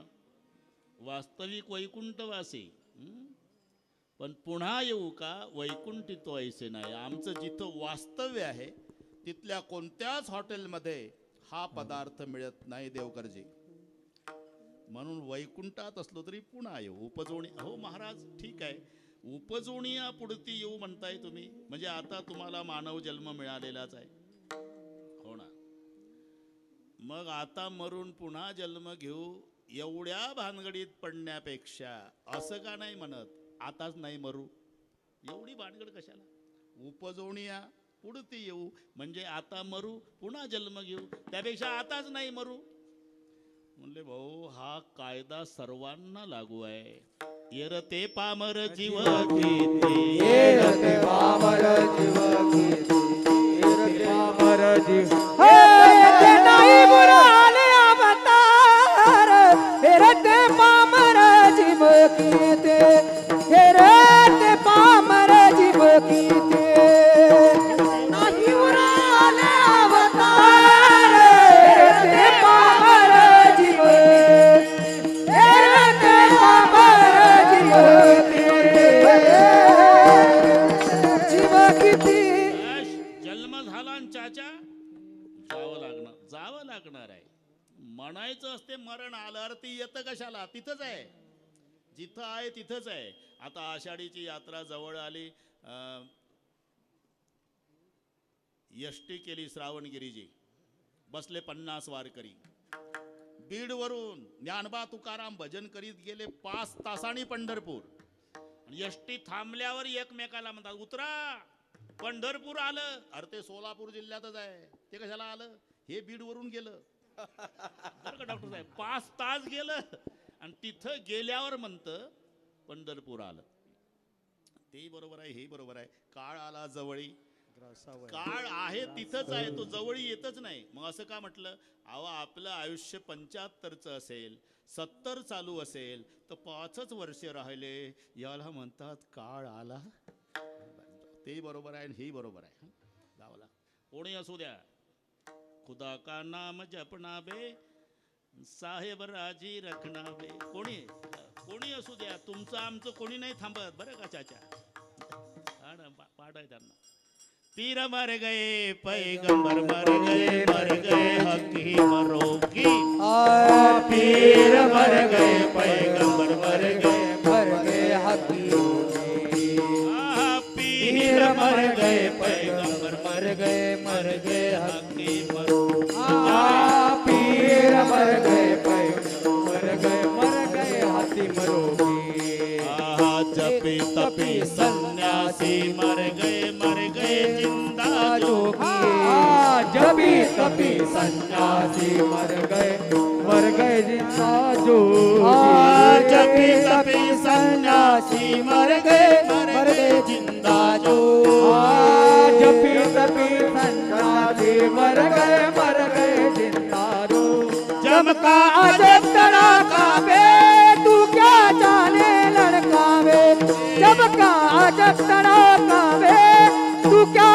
वास्तविक वैकुंठवासी. पण पुन्हा येऊ का वैकुंठी तो ऐसे नाही. आमचं जिथं वास्तव्य आहे तिथल्या कोणत्याच हॉटेलमध्ये हा पदार्थ मिळत नाही देवकरजी. म्हणून वैकुंठात असलो तरी पुन्हा येऊ. उपजोणी हो महाराज ठीक आहे, उपजोणीया पुढती येऊ म्हणताय तुम्ही, म्हणजे आता तुम्हाला मानव जन्म मिळालेलाच आहे हो ना. मग आता मरून पुन्हा जन्म घेऊ एवढ्या भानगडीत पडण्यापेक्षा असं का नाही म्हणत आताच नाही मरू. एवढी भानगड कशाला. उपजोणीया पुढती येऊ म्हणजे आता मरू पुन्हा जन्म घेऊ, त्यापेक्षा आताच नाही मरू. म्हणले भाऊ हा कायदा सर्वांना लागू आहे. येरते पामर जीव घेते, येरते पामर जीव घेते, येरते पामर जीव येते नाही बुराले अवतार, येरते पामर जीव घेते, येरते पामर जीव घेते. नाही बुराले अवतार, येरते पामर जीव, येरते पामर जीव घेते. जीव किती जन्म झाला आणि चाचा जावं लागणार आहे. म्हणायचं असते मरण आलं, अरे ती येतं कशाला, तिथंच आहे जिथं आहे तिथंच आहे. आता आषाढीची यात्रा जवळ आली, यष्टी केली श्रावणगिरीजी, बसले 50 वारकरी. बीड वरून ज्ञानबा तुकाराम भजन करीत गेले 5 तासांनी पंढरपूर. यष्टी थांबल्यावर एकमेकाला म्हणतात उतरा पंढरपूर आलं. अरे ते सोलापूर जिल्ह्यातच आहे, ते कशाला आलं, हे बीड वरून गेलं. बरं का डॉक्टर साहेब, 5 तास गेलं आणि तिथं गेल्यावर म्हणतं पंढरपूर आलं. तेही बरोबर आहे, हे बरोबर आहे. काळ आला जवळी, काळ आहे तिथंच आहे, तो जवळी येतच नाही. मग असं का म्हटलं, अहो आपलं आयुष्य 75चं असेल, 70 चालू असेल तर 5च वर्ष राहिले, याला म्हणतात काळ आला. ते बरोबर आहे, हेही बरोबर आहे. गावाला कोणी असू द्या, खुदा का नाम जपना बे, साहेब राजी रखना बे. कोणी असू द्या, तुमचं आमचं कोणी नाही थांबत बरं का चाचा. पाठ आहे त्यांना. पीर मर गए पैगंबर मर गए हकीम रोगी. पीर मर गए पैगंबर मर गए हकीम. पीर मर गए पैगंबर मर गए हकीम रोगी. पीर मर गए पैगंबर मर गए हकीम रोगी. जपी तपी सन्यासी मर गए जिंदा जोगी. जपी तपी सन्यासी मर गए जिंदा जोगी. जपी तपी सन्यासी मर गए जिंदा जोगी. जपी तपी सन्यासी मर गए जिंदा जोगी. जम का अजब तड़ाका बे, तू क्या जाने लड़कावे. जब का अजब तड़ाका बे, तू क्या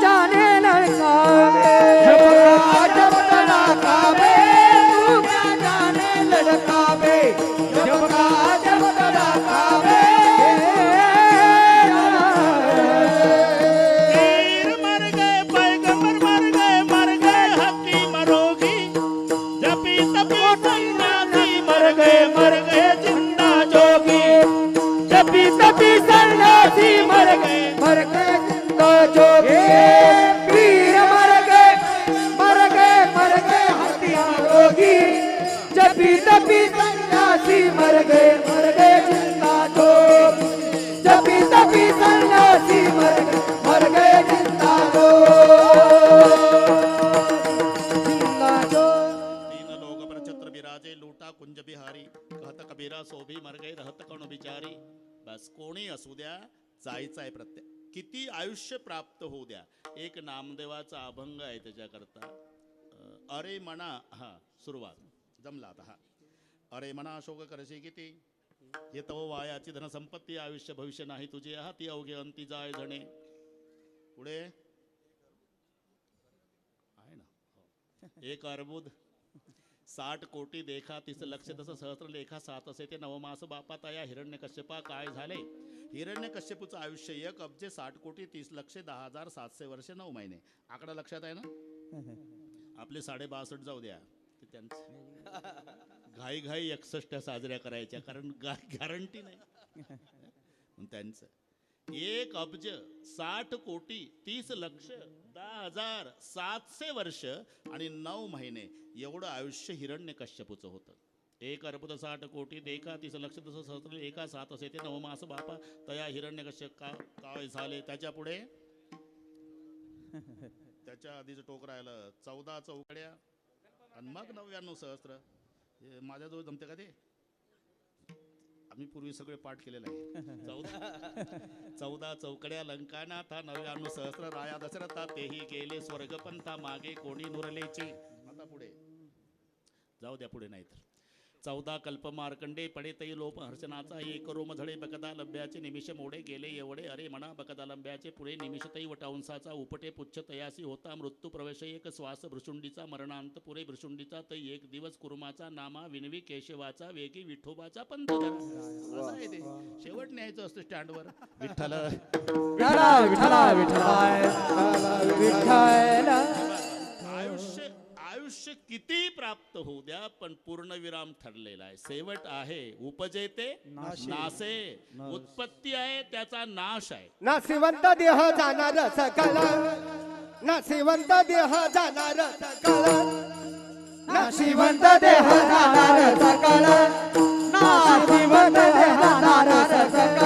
जाने लड़कावे. जब का अजब तड़ाका बे, तू क्या जाने लड़कावे. जब का अजब तड़ाका बे. पीर मर गए पैगंबर मर गए हकीम रोगी. जपी तपी सन्यासी मर गए जिंदा जोगी. जपी तपी सन्यासी मर गए जिंदा जोगी. पीर मर गए हथियार रोगी. जपी तपी सन्यासी मर गए जिंदा जोगी. जपी तपी सन्यासी मर गए जिंदा जोगी. तीन लोग पर छत्र बिराजे लूटा कुंज बिहारी. कहत कबीरा सोभी मर गए रहत कण बिचारी. बस कोणी असू द्या, जायचं आहे प्रत्येक. किती आयुष्य प्राप्त होऊ द्या. एक नामदेवाचा अभंग आहे त्याच्याकरता. अरे मना, हा सुरुवात जमला आता. हा अरे मना शोक करशी किती, हे तव वायाची धनसंपत्ती. आयुष्य भविष्य नाही तुझे, हाती अवघे अंती जाय धणे. पुढे आहे ना. एक अर्बुद 60 कोटी देखा तिस लक्ष तसं सहस्र लेखा 7 असे ते नवमास बापा तया हिरण्यकश्यपा काय झाले. हिरण्यकश्यपूचं आयुष्य 1 अब्ज 60 कोटी 30 लक्ष 10,700 वर्षे 9 महिने. आकडा लक्षात आहे ना. आपले 62.5 जाऊ द्या ते त्यांचं घाई घाई 61 साजऱ्या करायच्या कारण गॅरंटी नाही. त्यांचं 1 अब्ज 60 कोटी 30 लक्ष 10,700 वर्ष आणि 9 महिने एवढं आयुष्य हिरण्यकश्यपूचं होतं. 1 अर्बुद 60 कोटी देखा 30 लक्ष तसं सहस्र एका 7 असे ते नवमास बापा तया हिरण्यकश्यप काय झाले. त्याच्या पुढे त्याच्या आधीचं टोक राहिलं 14 चौकड्या आणि मग 99 सहस्त्र. माझ्याजवळ जमते का ते. आम्ही पूर्वी सगळे पाठ केलेलं आहे. 14 चौकड्या लंकानाथा 99 सहस्र राया दशरथा तेही गेले स्वर्गपंथा मागे कोणी नुरलेचे. आता पुढे जाऊ द्या पुढे नाही तर 14 कल्प मार्कंडे पडे तै लोप हर्षणाचा एक रोम झळे बकदा लंब्याचे निमिष मोडे गेले एवढे अरे म्हणा बकदा लंब्याचे पुढे निमिष तै वटांसाचा उपटे पुच्छ तयासी होता मृत्यू प्रवेश एक श्वास भृशुंडीचा मरणांत पुरे भृशुंडीचा तै एक दिवस कुर्माचा नामा विनवी केशवाचा वेगी विठोबाचा पंथ धरा. असं आहे ते. शेवट न्यायचं असतं स्टँडवर. विठ्ठल आयुष्य किती प्राप्त होऊ द्या पण पूर्णविराम ठरलेला आहे. शेवट आहे उपजेते नासे. उत्पत्ती आहे त्याचा नाश आहे. नाशिवंत देह जाणार सकल नाशिवंत देह जाणार सकल नाशिवंत देह जाणार सकल नाशिवंत देह जाणार सकल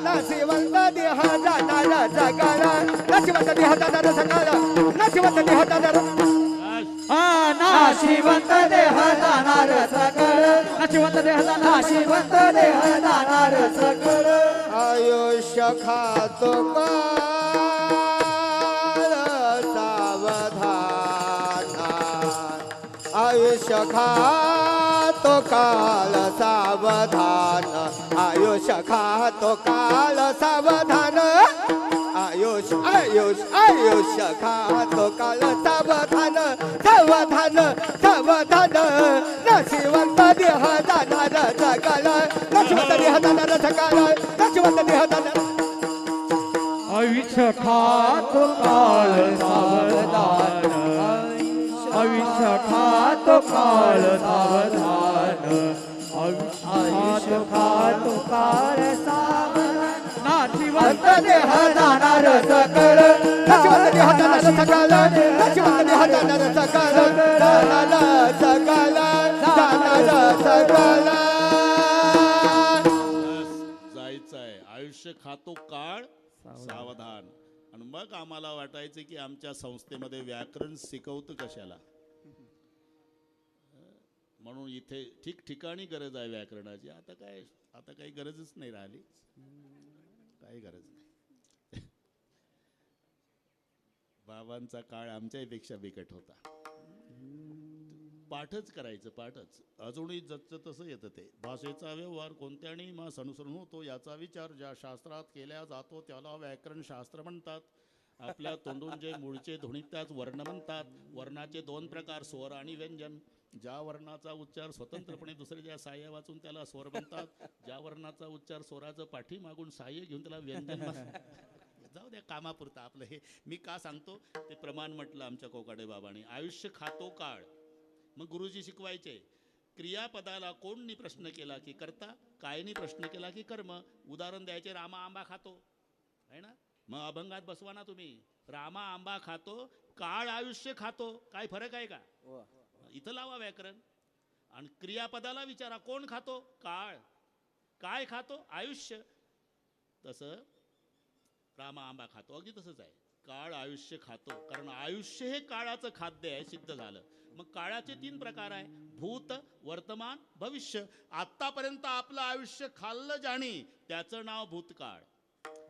नाशिवंत देह जाणार सकल नाशिवंत देह जाणार सकल नाशिवंत देह जाणार नाशिवंत देह जाणार सकळ नाशिवंत देह नाशिवंत देह जाणार सकळ. आयुष्य खातो काळ सावधान आयुष्य खातो काळ सावधान आयुष्य खातो काळ सावधान आयुष आयुष आयुष्य खातो काळ सावधान सावधान सावधान नाशिवंत देह जाणार सकळ नाशिवंत देह जाणार सकळ नाशिवंत देह जाणार आयुष्य खातो काळ सावधान आयुष्य खातो काळ सावधान आयुष्य खातो काळ सावधान नाशिवंत देह जाणार सकळ नाशिवंत देह जाणार सकळ नाशिवंत देह जाणार सकळ जाणार सकळ जाणार सकळ. जायचं आहे. आयुष्य खातो काळ सावधान. आणि मग आम्हाला वाटायचं की आमच्या संस्थेमध्ये व्याकरण शिकवतं कशाला. म्हणून इथे ठिकठिकाणी गरज आहे व्याकरणाची. आता काही गरजच नाही राहिली. काही गरज नाही. बाबांचा काळ आमच्यापेक्षा बिकट होता. पाठच करायचं पाठच. अजूनही जसं तसं येतं ते. भाषेचा व्यवहार कोणत्याही अनुसरून होतो याचा विचार ज्या शास्त्रात केला जातो त्याला व्याकरण शास्त्र म्हणतात. आपल्या तोंडून जे मूळचे ध्वनी त्याच वर्ण म्हणतात. वर्णाचे 2 प्रकार स्वर आणि व्यंजन. ज्या वर्णाचा उच्चार स्वतंत्रपणे दुसऱ्याच्या सहाय्य वाचून त्याला स्वर म्हणतात. ज्या वर्णाचा उच्चार स्वराचं पाठी मागून सहाय्य घेऊन त्याला व्यंजन म्हणतात. जाऊ द्या कामापुरता आपलं हे मी का सांगतो ते प्रमाण म्हटलं आमच्या कोकाडे बाबांनी. आयुष्य खातो काळ. मग गुरुजी शिकवायचे क्रियापदाला कोणनी प्रश्न केला की कर्ता, कायनी प्रश्न केला की कर्म. उदाहरण द्यायचे रामा आंबा खातो आहे ना. मग अभंगात बसवा ना तुम्ही. रामा आंबा खातो काळ आयुष्य खातो. काय फरक आहे का. इथं लावा व्याकरण. आणि क्रियापदाला विचारा कोण खातो काळ, काय खातो आयुष्य. तसं रामा आंबा खातो अगदी तसंच आहे. काळ आयुष्य खातो कारण आयुष्य हे काळाचं खाद्य आहे सिद्ध झालं. मग काळाचे 3 प्रकार आहे भूत वर्तमान भविष्य. आतापर्यंत आपलं आयुष्य खाल्लं जाणी त्याचं नाव भूतकाळ.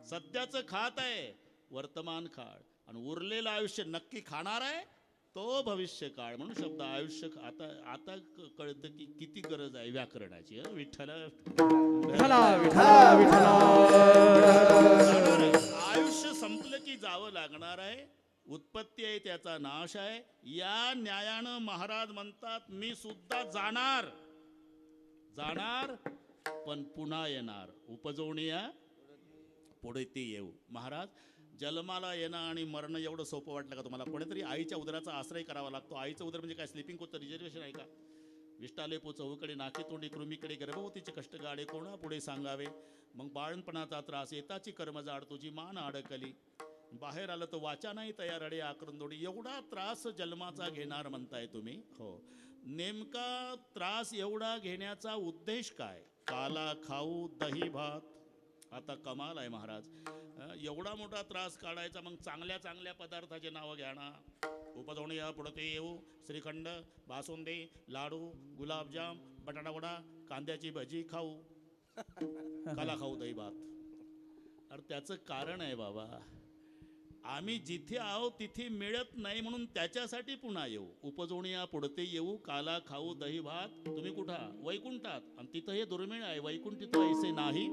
सध्याचं खात आहे वर्तमान काळ. आणि उरलेलं आयुष्य नक्की खाणार आहे तो भविष्य काळ. म्हणून शब्द आयुष्य आता कळतं की किती गरज आहे व्याकरणाची. विठ्ठल आयुष्य संपलं की जावं लागणार आहे उत्पत्ती आहे त्याचा नाश आहे. या न्यायानं महाराज म्हणतात मी सुद्धा जाणार जाणार पण पुन्हा येणार. उपजवणीया पुढे ते येऊ. महाराज जन्माला येणं आणि मरण एवढं सोपं वाटलं का तुम्हाला? कोणीतरी आईच्या उदराचा आश्रय करावा लागतो. आईचं उदर म्हणजे काय? स्लिपिंग कोचचं रिझर्वेशन आहे का? विष्टाले चहूकडे नाके तोंडी कृमीकडे गर्भवतीचे कष्ट गाडे कोणा पुढे सांगावे. मग बाळणपणाचा त्रास येताची कर्मजाड तुझी मान अडकली. बाहेर आलं तर वाचा नाही तयार अडे आकरंदोडी. एवढा त्रास जन्माचा घेणार म्हणताय तुम्ही? हो. नेमका त्रास एवढा घेण्याचा उद्देश काय? काला खाऊ दही भात. आता कमाल आहे महाराज. एवढा मोठा त्रास काढायचा. मग चांगल्या चांगल्या पदार्थाचे नावं घ्या ना. उपजवणी या पुढे ते येऊ. श्रीखंड, बासुंदी, लाडू, गुलाबजाम, बटाटा वडा, कांद्याची भजी खाऊ. काला खाऊ दही भात. अरे त्याचं कारण आहे बाबा. आम्ही जिथे आहोत तिथे मिळत नाही म्हणून त्याच्यासाठी पुन्हा येऊ. उपजवणी या पुढते येऊ. काला खाऊ दही भात. तुम्ही कुठं? वैकुंठात. आणि तिथं हे दुर्मिळ आहे. वैकुंठी तो ऐसे नाही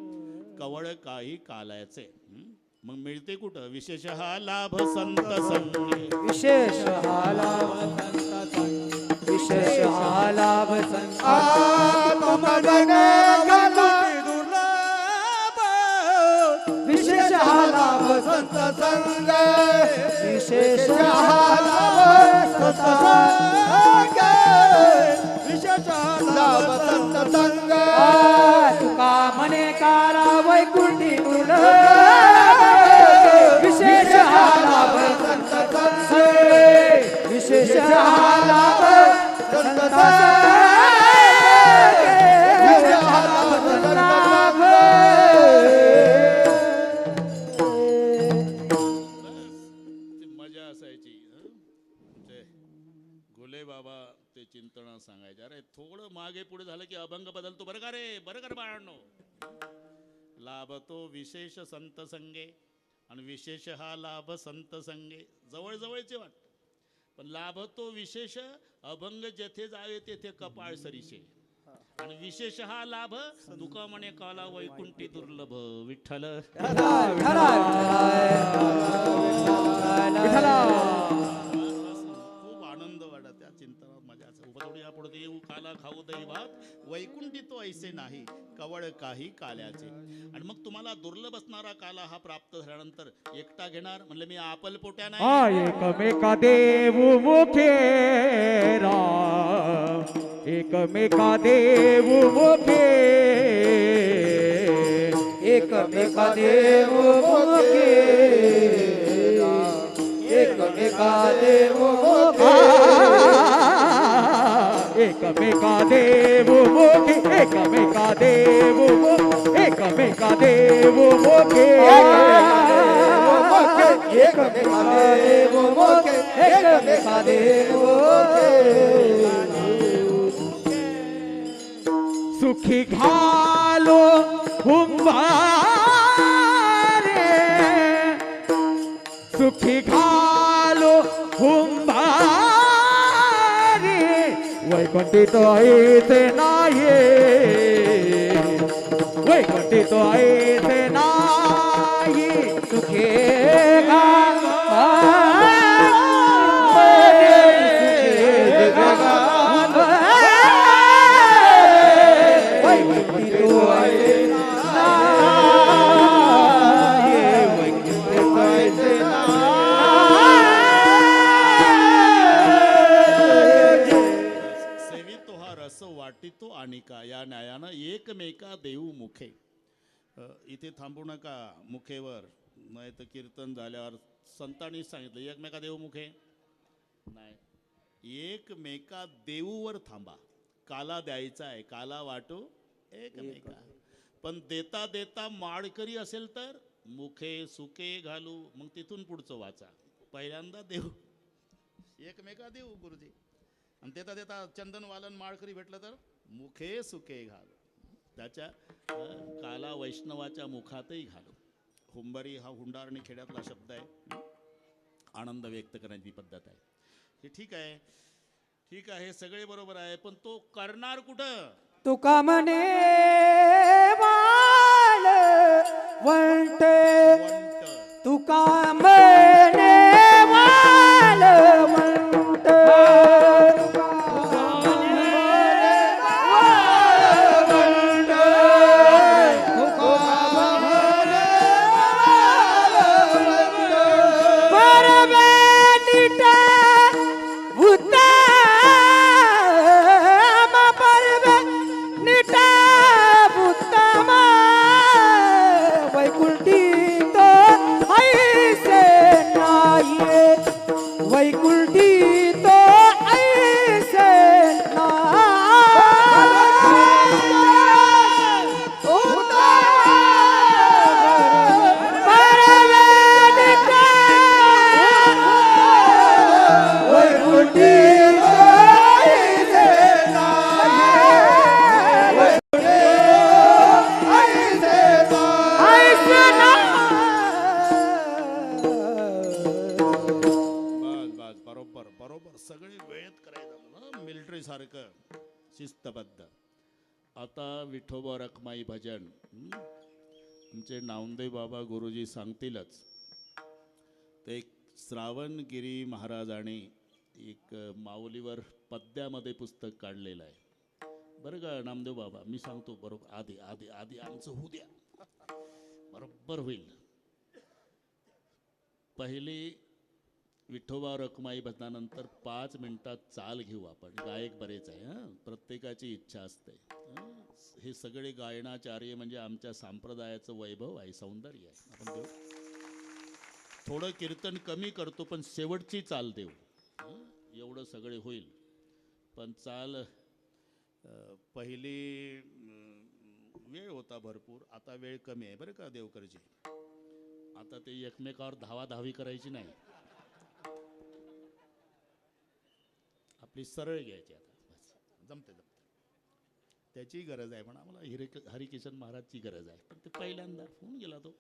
कवळ काही कालायचे. मग मिळते कुठं? विशेषः लाभ संत संगे. विशेष हा लाभ संत संग. विशेष हा लाभ संत विशेष हा लाभ संत संग. विशेष हा लाभ संत संग. विशेष लाभ संत संग. तुका म्हणे काला वैकुंठी तुला. विशेष हा लाभ संत संग. विशेष हा लाभ संत संग. विशेष हा लाभ संत संग. मजा असायची. ते गोले बाबा ते चिंतन सांगायचे. अरे थोडं मागे पुढे झालं की अभंग बदलतो. बरं का रे? बरं कर बाळांनो. लाभतो विशेष संत संगे. आणि विशेष हा लाभ संत संगे. जवळजवळचे वाटत पण लाभतो विशेष अभंग जेथे जावे तेथे कपाळ सरीशे. आणि विशेष हा लाभ तुका म्हणे काला वैकुंठी दुर्लभ. विठ्ठल खूप आनंद वाटत त्या चिंतनात. मजाच. उपजवणी या पुढे येऊ. काला खाऊ दही भात. वैकुंठी तो ऐसे नाही कवळ काही काल्याचे. आणि मग तुम्हाला दुर्लभ असणारा काला हा प्राप्त झाल्यानंतर एकटा घेणार. म्हणलं मी आपल पोट्या नाही. एकमेका देव मुखे राम. एकमेका देव मुखे. एकमेका देव मुखे राम. एकमेका देव मुखे. एकमेका देव मुखे. एकमेका देव मुखे. एकमेका देव मुखे. एकमेका देव मुखे. एकमेका देव मुखे. सुखी घालो हुंबारे. सुखी घालो हुंबारे. वैकुंठी तो ऐसे नाही. वैकुंठी तो ऐसे नाही. सुखे घालो वाटितो आणिका. या न्यायानं एकमेका देऊ मुखे. इथे थांबू नका मुखेवर. नाही तर कीर्तन झाल्यावर संतांनी सांगितलं एकमेका देऊ मुखे नाही. एकमेका देऊवर थांबा. काला द्यायचा आहे. काला वाटू एकमेका. पण देता देता माळकरी असेल तर मुखे सुखे घालू. मग तिथून पुढचं वाचा. पहिल्यांदा देऊ एकमेका देऊ गुरुजी. आणि देता देता चंदन वालन माळकरी भेटलं तर मुखे सुखे घालू. त्याच्या काला वैष्णवाच्या मुखातही घालू. हुंबारी हा हुंडारणी खेड्यातला शब्द आहे. आनंद व्यक्त करण्याची पद्धत आहे. हे ठीक आहे. ठीक आहे सगळे बरोबर आहे. पण तो करणार कुठं? तुका म्हणे बाळ वंट. तुका म्हणे करायचं मिलिटरी सारखं शिस्तबद्ध. आता विठोबा रखमाई भजन आमचे नामदेव बाबा गुरुजी सांगतीलच. ते एक श्रावणगिरी महाराजांनी एक माऊलीवर पद्यामध्ये पुस्तक काढलेलं आहे बरं का नामदेव बाबा. मी सांगतो बरोबर आधी आधी आधी आमचं होऊ द्या, बरोबर होईल. पहिली विठोबा रखमाई भजनानंतर 5 मिनिटात चाल घेऊ आपण. गायक बरेच आहे हां, प्रत्येकाची इच्छा असते. हे सगळे गायनाचार्य म्हणजे आमच्या संप्रदायाचं वैभव आहे, सौंदर्य आहे. आपण देऊ थोडं कीर्तन कमी करतो पण शेवटची चाल देऊ. एवढं सगळे होईल. पण चाल पहिली वेळ होता भरपूर, आता वेळ कमी आहे बरं का देवकरजी. आता ते एकमेकावर धावाधावी करायची नाही, आपली सरळ घ्यायची. आता बस जमते जमते. त्याची गरज आहे पण आम्हाला हरिकिशन महाराजची गरज आहे. पण ते पहिल्यांदा होऊन गेला तो.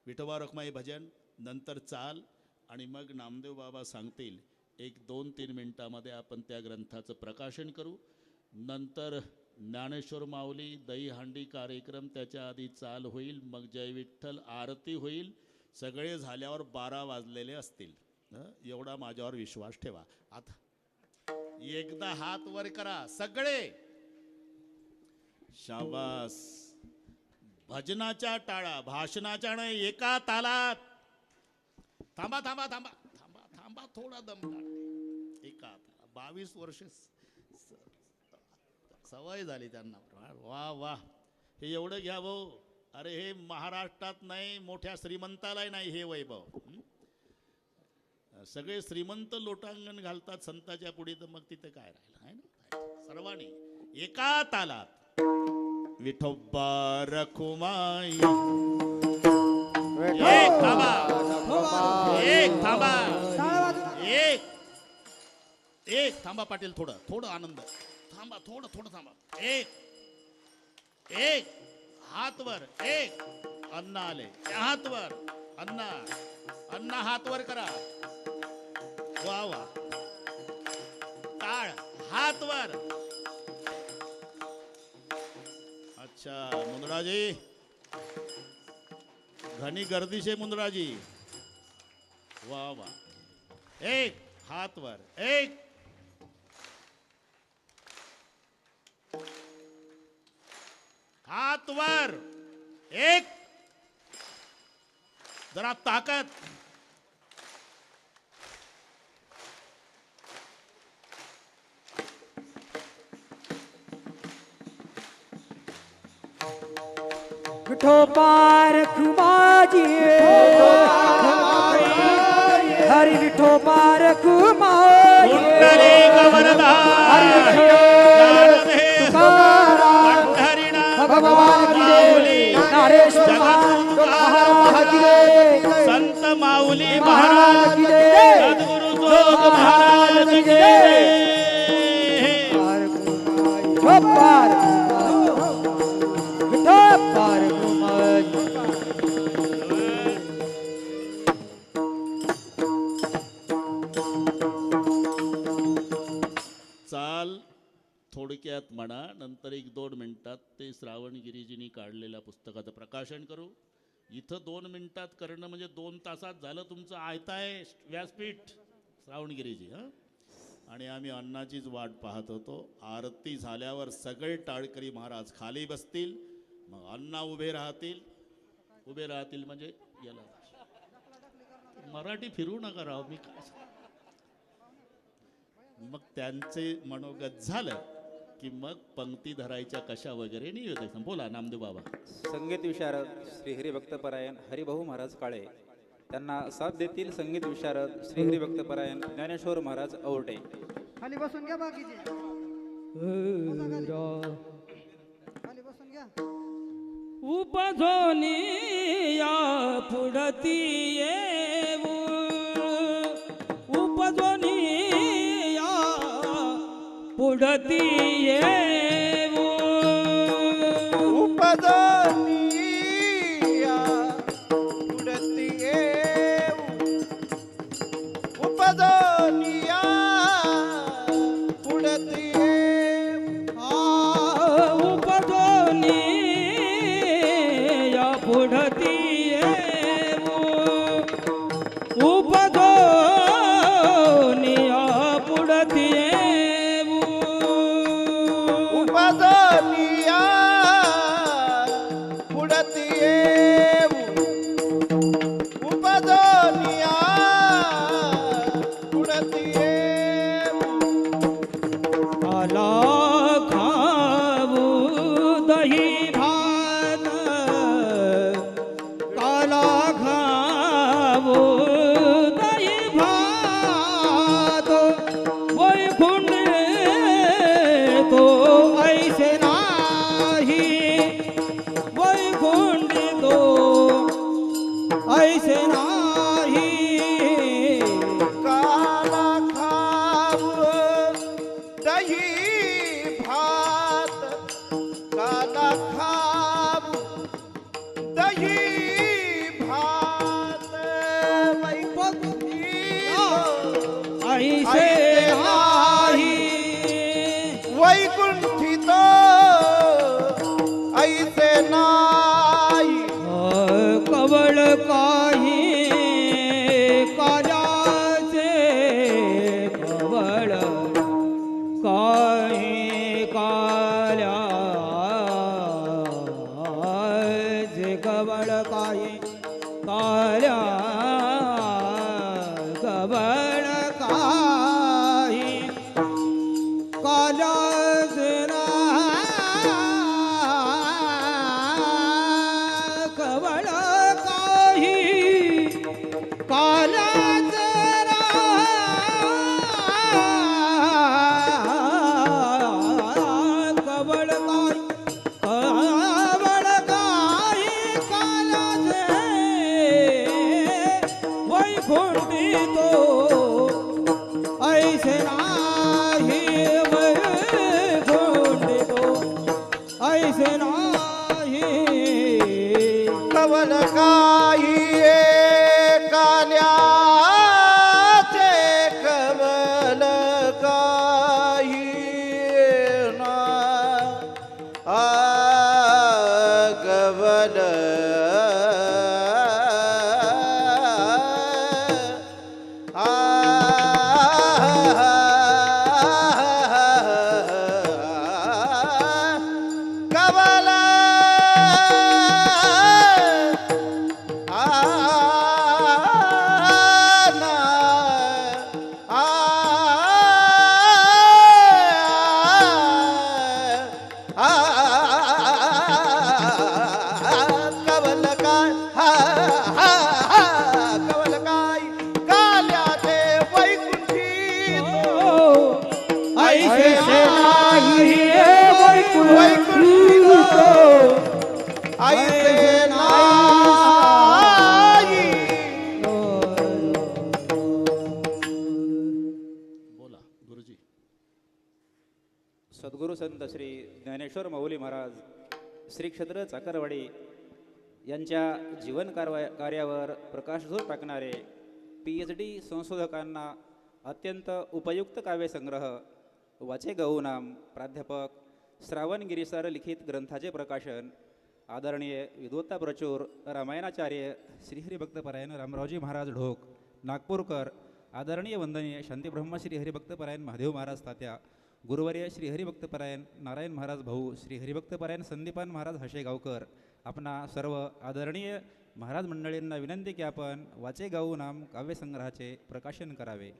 विठोबा रखमाई भजन नंतर चाल आणि मग नामदेव बाबा सांगतील 1-2-3 मिनिटामध्ये आपण त्या ग्रंथाचं प्रकाशन करू. नंतर ज्ञानेश्वर माऊली दहीहांडी कार्यक्रम, त्याच्या आधी चाल होईल, मग जय विठ्ठल आरती होईल. सगळे झाल्यावर 12 वाजलेले असतील. एवढा माझ्यावर विश्वास ठेवा. आता एकदा हात वर करा सगळे. शाबास. भजनाच्या टाळा, भाषणाच्या नाही, एका तालात. थांबा थांबा थांबा थांबा थांबा थोडा दम काढ. एका ताला 22 वर्ष सवय झाली त्यांना. वा वा. हे एवढं घ्या भाऊ. अरे हे महाराष्ट्रात नाही, मोठ्या श्रीमंतालाही नाही हे वैभव. सगळे श्रीमंत लोटांगण घालतात संताच्या पुढे, तर मग तिथे काय राहिलं आहे ना. सर्वांनी एका तालात विठोबा रखुमाई. एक थांबा, एक थांबा, एक थांबा पाटील. थोडं थोडं आनंद थांबा, थोडं थोडं थांबा. एक हात वर. एक अण्णा आले. हात वर. अण्णा अण्णा हात वर करा. वा वा. टाळ हात वर. अच्छा मुंदराजी, घनी गर्दी से मुंदराजी. वा वा. एक हात वर. एक हात वर. एक जरा ताकद. विठोबा रखुमाई, हरि विठोबा रखुमाई. भगवान की जय. नारेश्वर महाराज की जय. संत माऊली महाराज की जय. सद्गुरु जोग महाराज की जय. विठोबा रखुमाई. चाल थोडक्यात म्हणा, नंतर 1-2 मिनिटात ते श्रावणगिरीजींनी काढलेल्या पुस्तकाचं प्रकाशन करू. इथं 2 मिनिटात करणं म्हणजे 2 तासात झालं तुमचं आयताय व्यासपीठ श्रावणगिरीजी. हां, आणि आम्ही अण्णाचीच वाट पाहत होतो. आरती झाल्यावर सगळे टाळकरी महाराज खाली बसतील, मग अण्णा उभे राहतील. उभे राहतील म्हणजे याला मराठी फिरू नका राव. मी काय मग त्यांचे मनोगत झालं की मग पंक्ती धरायच्या कशा वगैरे निवेदन. बोला नामदेव बाबा. संगीत विशारद श्री हरिभक्तपरायण हरिभाऊ महाराज काळे, त्यांना साथ देतील संगीत विशारद श्री हरिभक्तपरायण ज्ञानेश्वर महाराज औरटे. खाली बसून घ्या बाकीचे. खाली बसून घ्या. उपजोनिया पुढती येऊ, उपजोनिया पुढती येऊ, उपजनिया पुढती येऊ, उपजनिया काला खाऊ दही भात काला खाऊ दही भात वैकुंठ तो ऐसे नाही वैकुंठ तो ऐसे नाही काला खाऊ दही भात काला खाऊ दही भात वैकुंठी ऐसे नाही वैकुंठित ऐसे नाही कवळ काही काल्याचे कवळ काही काल्याचे कवळ काही काल्या कवळ काही काल्याचे कवळ काही काल्याचे कवळ काही काल्याचे वैकुंठी तो ऐसे नाही वैकुंठी तो ऐसे नाही कवल काही काल्याचे कवल काही ना कवल कवल कवल काय कवल काय काल्याचे वैकुंठी ऐसे नाही वैकुंठी ऐसे नाही बोला गुरुजी. सद्गुरू संत श्री ज्ञानेश्वर माऊली महाराज श्री क्षेत्र चाकरवाडी यांच्या जीवन कार्यावर प्रकाशझोत टाकणारे PhD संशोधकांना अत्यंत उपयुक्त काव्यसंग्रह वाचे गहूनाम प्राध्यापक श्रावण गिरीसर लिखित ग्रंथाचे प्रकाशन आदरणीय विद्वत्ता प्रचूर रामायणाचार्य श्रीहरिभक्तपरायण रामरावजी महाराज ढोक नागपूरकर आदरणीय वंदनीय शांतीब्रह्म श्री हरिभक्तपरायण महादेव महाराज तात्या गुरुवर्य श्री हरिभक्तपरायण नारायण महाराज भाऊ श्री हरिभक्तपरायण संदीपान महाराज हशेगावकर आपणा सर्व आदरणीय महाराज मंडळींना विनंती की आपण वाचे गाऊ नाम काव्यसंग्रहाचे प्रकाशन करावे.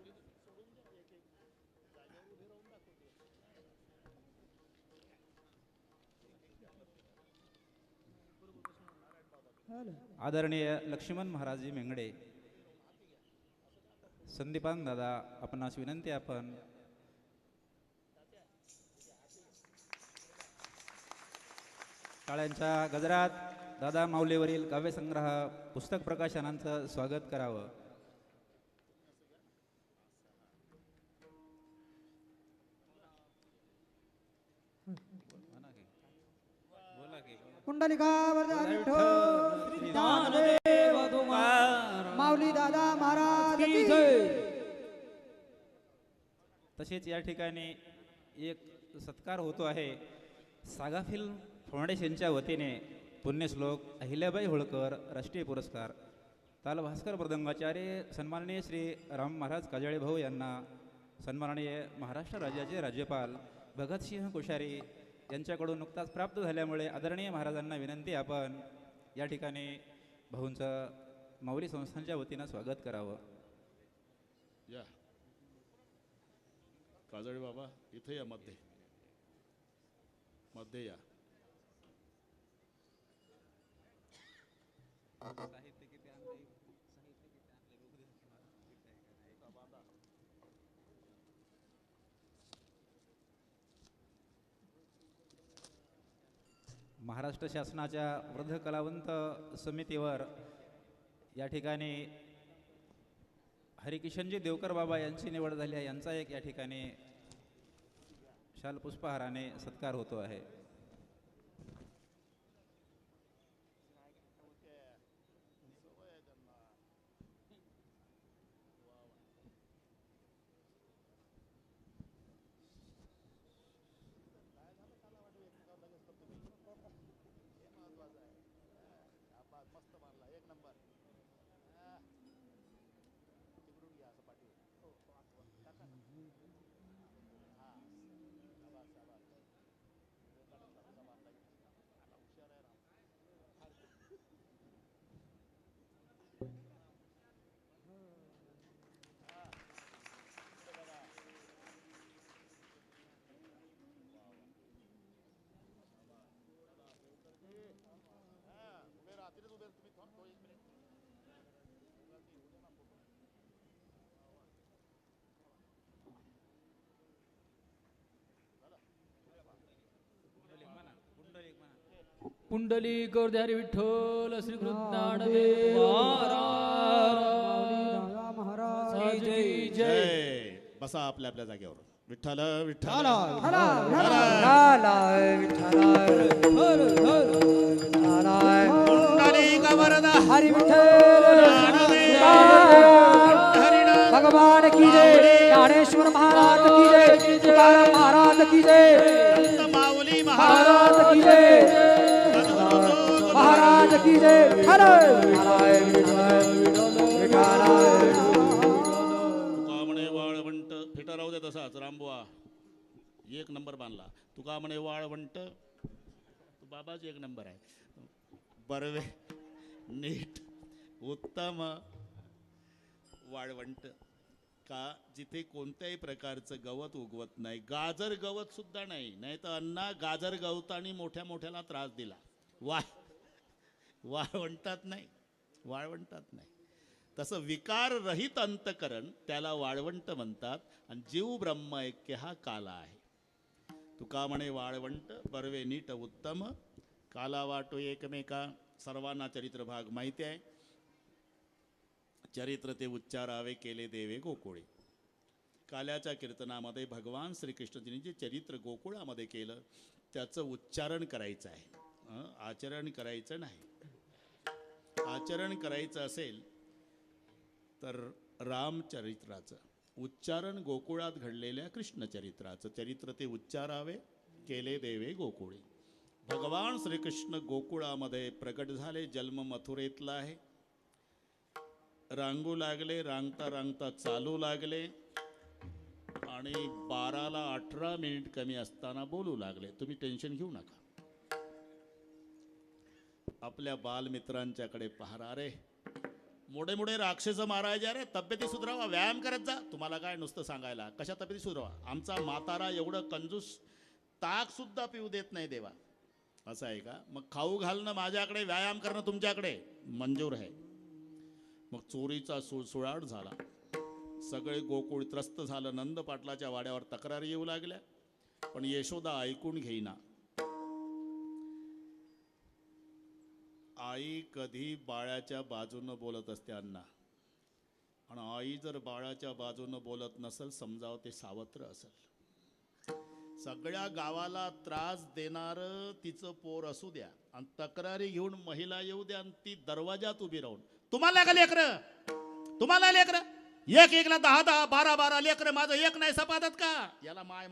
आदरणीय लक्ष्मण महाराजजी मेंगडे संदीपान दादा आपणास विनंती आपण टाळ्यांच्या गजरात दादा माऊलीवरील काव्यसंग्रह पुस्तक प्रकाशनांचं स्वागत करावं. कुंडलिका वरदान विठ्ठल श्री ज्ञानदेव माऊली दादा महाराज की जय. तसेच या ठिकाणी एक सत्कार होतो आहे. सागा फिल्म फाउंडेशनच्या वतीने पुण्यश्लोक अहिल्याबाई होळकर राष्ट्रीय पुरस्कार ताल भास्कर मृदंगाचार्य सन्माननीय श्री राम महाराज काजळे भाऊ यांना सन्माननीय महाराष्ट्र राज्याचे राज्यपाल भगतसिंह कोश्यारी यांच्याकडून नुकताच प्राप्त झाल्यामुळे आदरणीय महाराजांना विनंती आपण या ठिकाणी भाऊंचं माऊली संस्थांच्या वतीनं स्वागत करावं. या काजळे बाबा इथे या मध्ये. मध्ये या. महाराष्ट्र शासनाच्या वृद्ध कलावंत समितीवर या ठिकाणी हरिकिशनजी देवकर बाबा यांची निवड झाली आहे. यांचा एक या ठिकाणी शाल पुष्पहाराने सत्कार होतो आहे. पुंडलिक हरी विठ्ठल श्री कृष्णानदेव महाराज की जय जय. जय. बसा आपल्या आपल्या जागेवर. विठ्ठल विठ्ठल पुंडलिक वरदा हरी विठ्ठल भगवान की जय. ज्ञानेश्वर महाराज की जय. तुकाराम महाराज की जय. संत माऊली महाराज की जय. महाराज की जय. तुका म्हणे वाळवंट फिटा राहू दे तसाच रामबुवा एक नंबर बांधला. तुका म्हणे वाळवंट तू बाबाच एक नंबर आहे. बरवे नीट उत्तम वाळवंट का जिथे कोणत्याही प्रकारचं गवत उगवत नाही. गाजर गवत सुद्धा नाही. नाही तर अण्णा गाजर गवतानी मोठ्या मोठ्याला त्रास दिला. वाळवंटात नाही. वाळवंटात नाही. तसं विकार रहित अंतकरण त्याला वाळवंट म्हणतात. आणि जीव ब्रह्म ऐक्य हा काला आहे. तुका म्हणे वाळवंट बरवे नीट उत्तम काला वाटो एकमेका. सर्वांना चरित्र भाग माहिती आहे. चरित्र ते उच्चारावे केले देवे गोकुळे. काल्याच्या कीर्तनामध्ये भगवान श्रीकृष्णजींनी जे चरित्र गोकुळामध्ये केलं त्याचं उच्चारण करायचं आहे. आचरण करायचं नाही. आचरण करायचं असेल तर रामचरित्राचं उच्चारण गोकुळात घडलेल्या कृष्णचरित्राचं. चरित्र ते उच्चारावे केले देवे गोकुळे. भगवान श्रीकृष्ण गोकुळामध्ये प्रकट झाले. जन्म मथुरेतला आहे. रांगू लागले. रांगता रांगता चालू लागले आणि 12ला 18 मिनिट कमी असताना बोलू लागले. तुम्ही टेन्शन घेऊ नका. आपल्या बालमित्रांच्याकडे पहा. रे मोठे मोठे राक्षस मारायचे. अरे तब्येती सुधारावा, व्यायाम करत जा. तुम्हाला काय नुसतं सांगायला कशा तब्येती सुधारावा. आमचा म्हातारा एवढं कंजूस ताक सुद्धा पिऊ देत नाही देवा. असं आहे का? मग खाऊ घालणं माझ्याकडे, व्यायाम करणं तुमच्याकडे मंजूर आहे. मग चोरीचा सुळसुळाट झाला. सगळे गोकुळ त्रस्त झालं. नंद पाटलाच्या वाड्यावर तक्रारी येऊ लागल्या. पण यशोदा ऐकून घेईना. आई कधी बाळाच्या बाजूनं बोलत असते अण्णा. आणि आई जर बाळाच्या बाजूनं बोलत नसेल समजावं ते सावत्र असेल. सगळ्या गावाला त्रास देणार तिचं पोर असू द्या आणि तक्रारी घेऊन महिला येऊ द्या आणि ती दरवाजात उभी राहून तुम्हाला का लेकरं, तुम्हाला लेकरं, एक एकला 10-10, 12-12 लेकरं, माझं एक नाही सपादत का? याला माय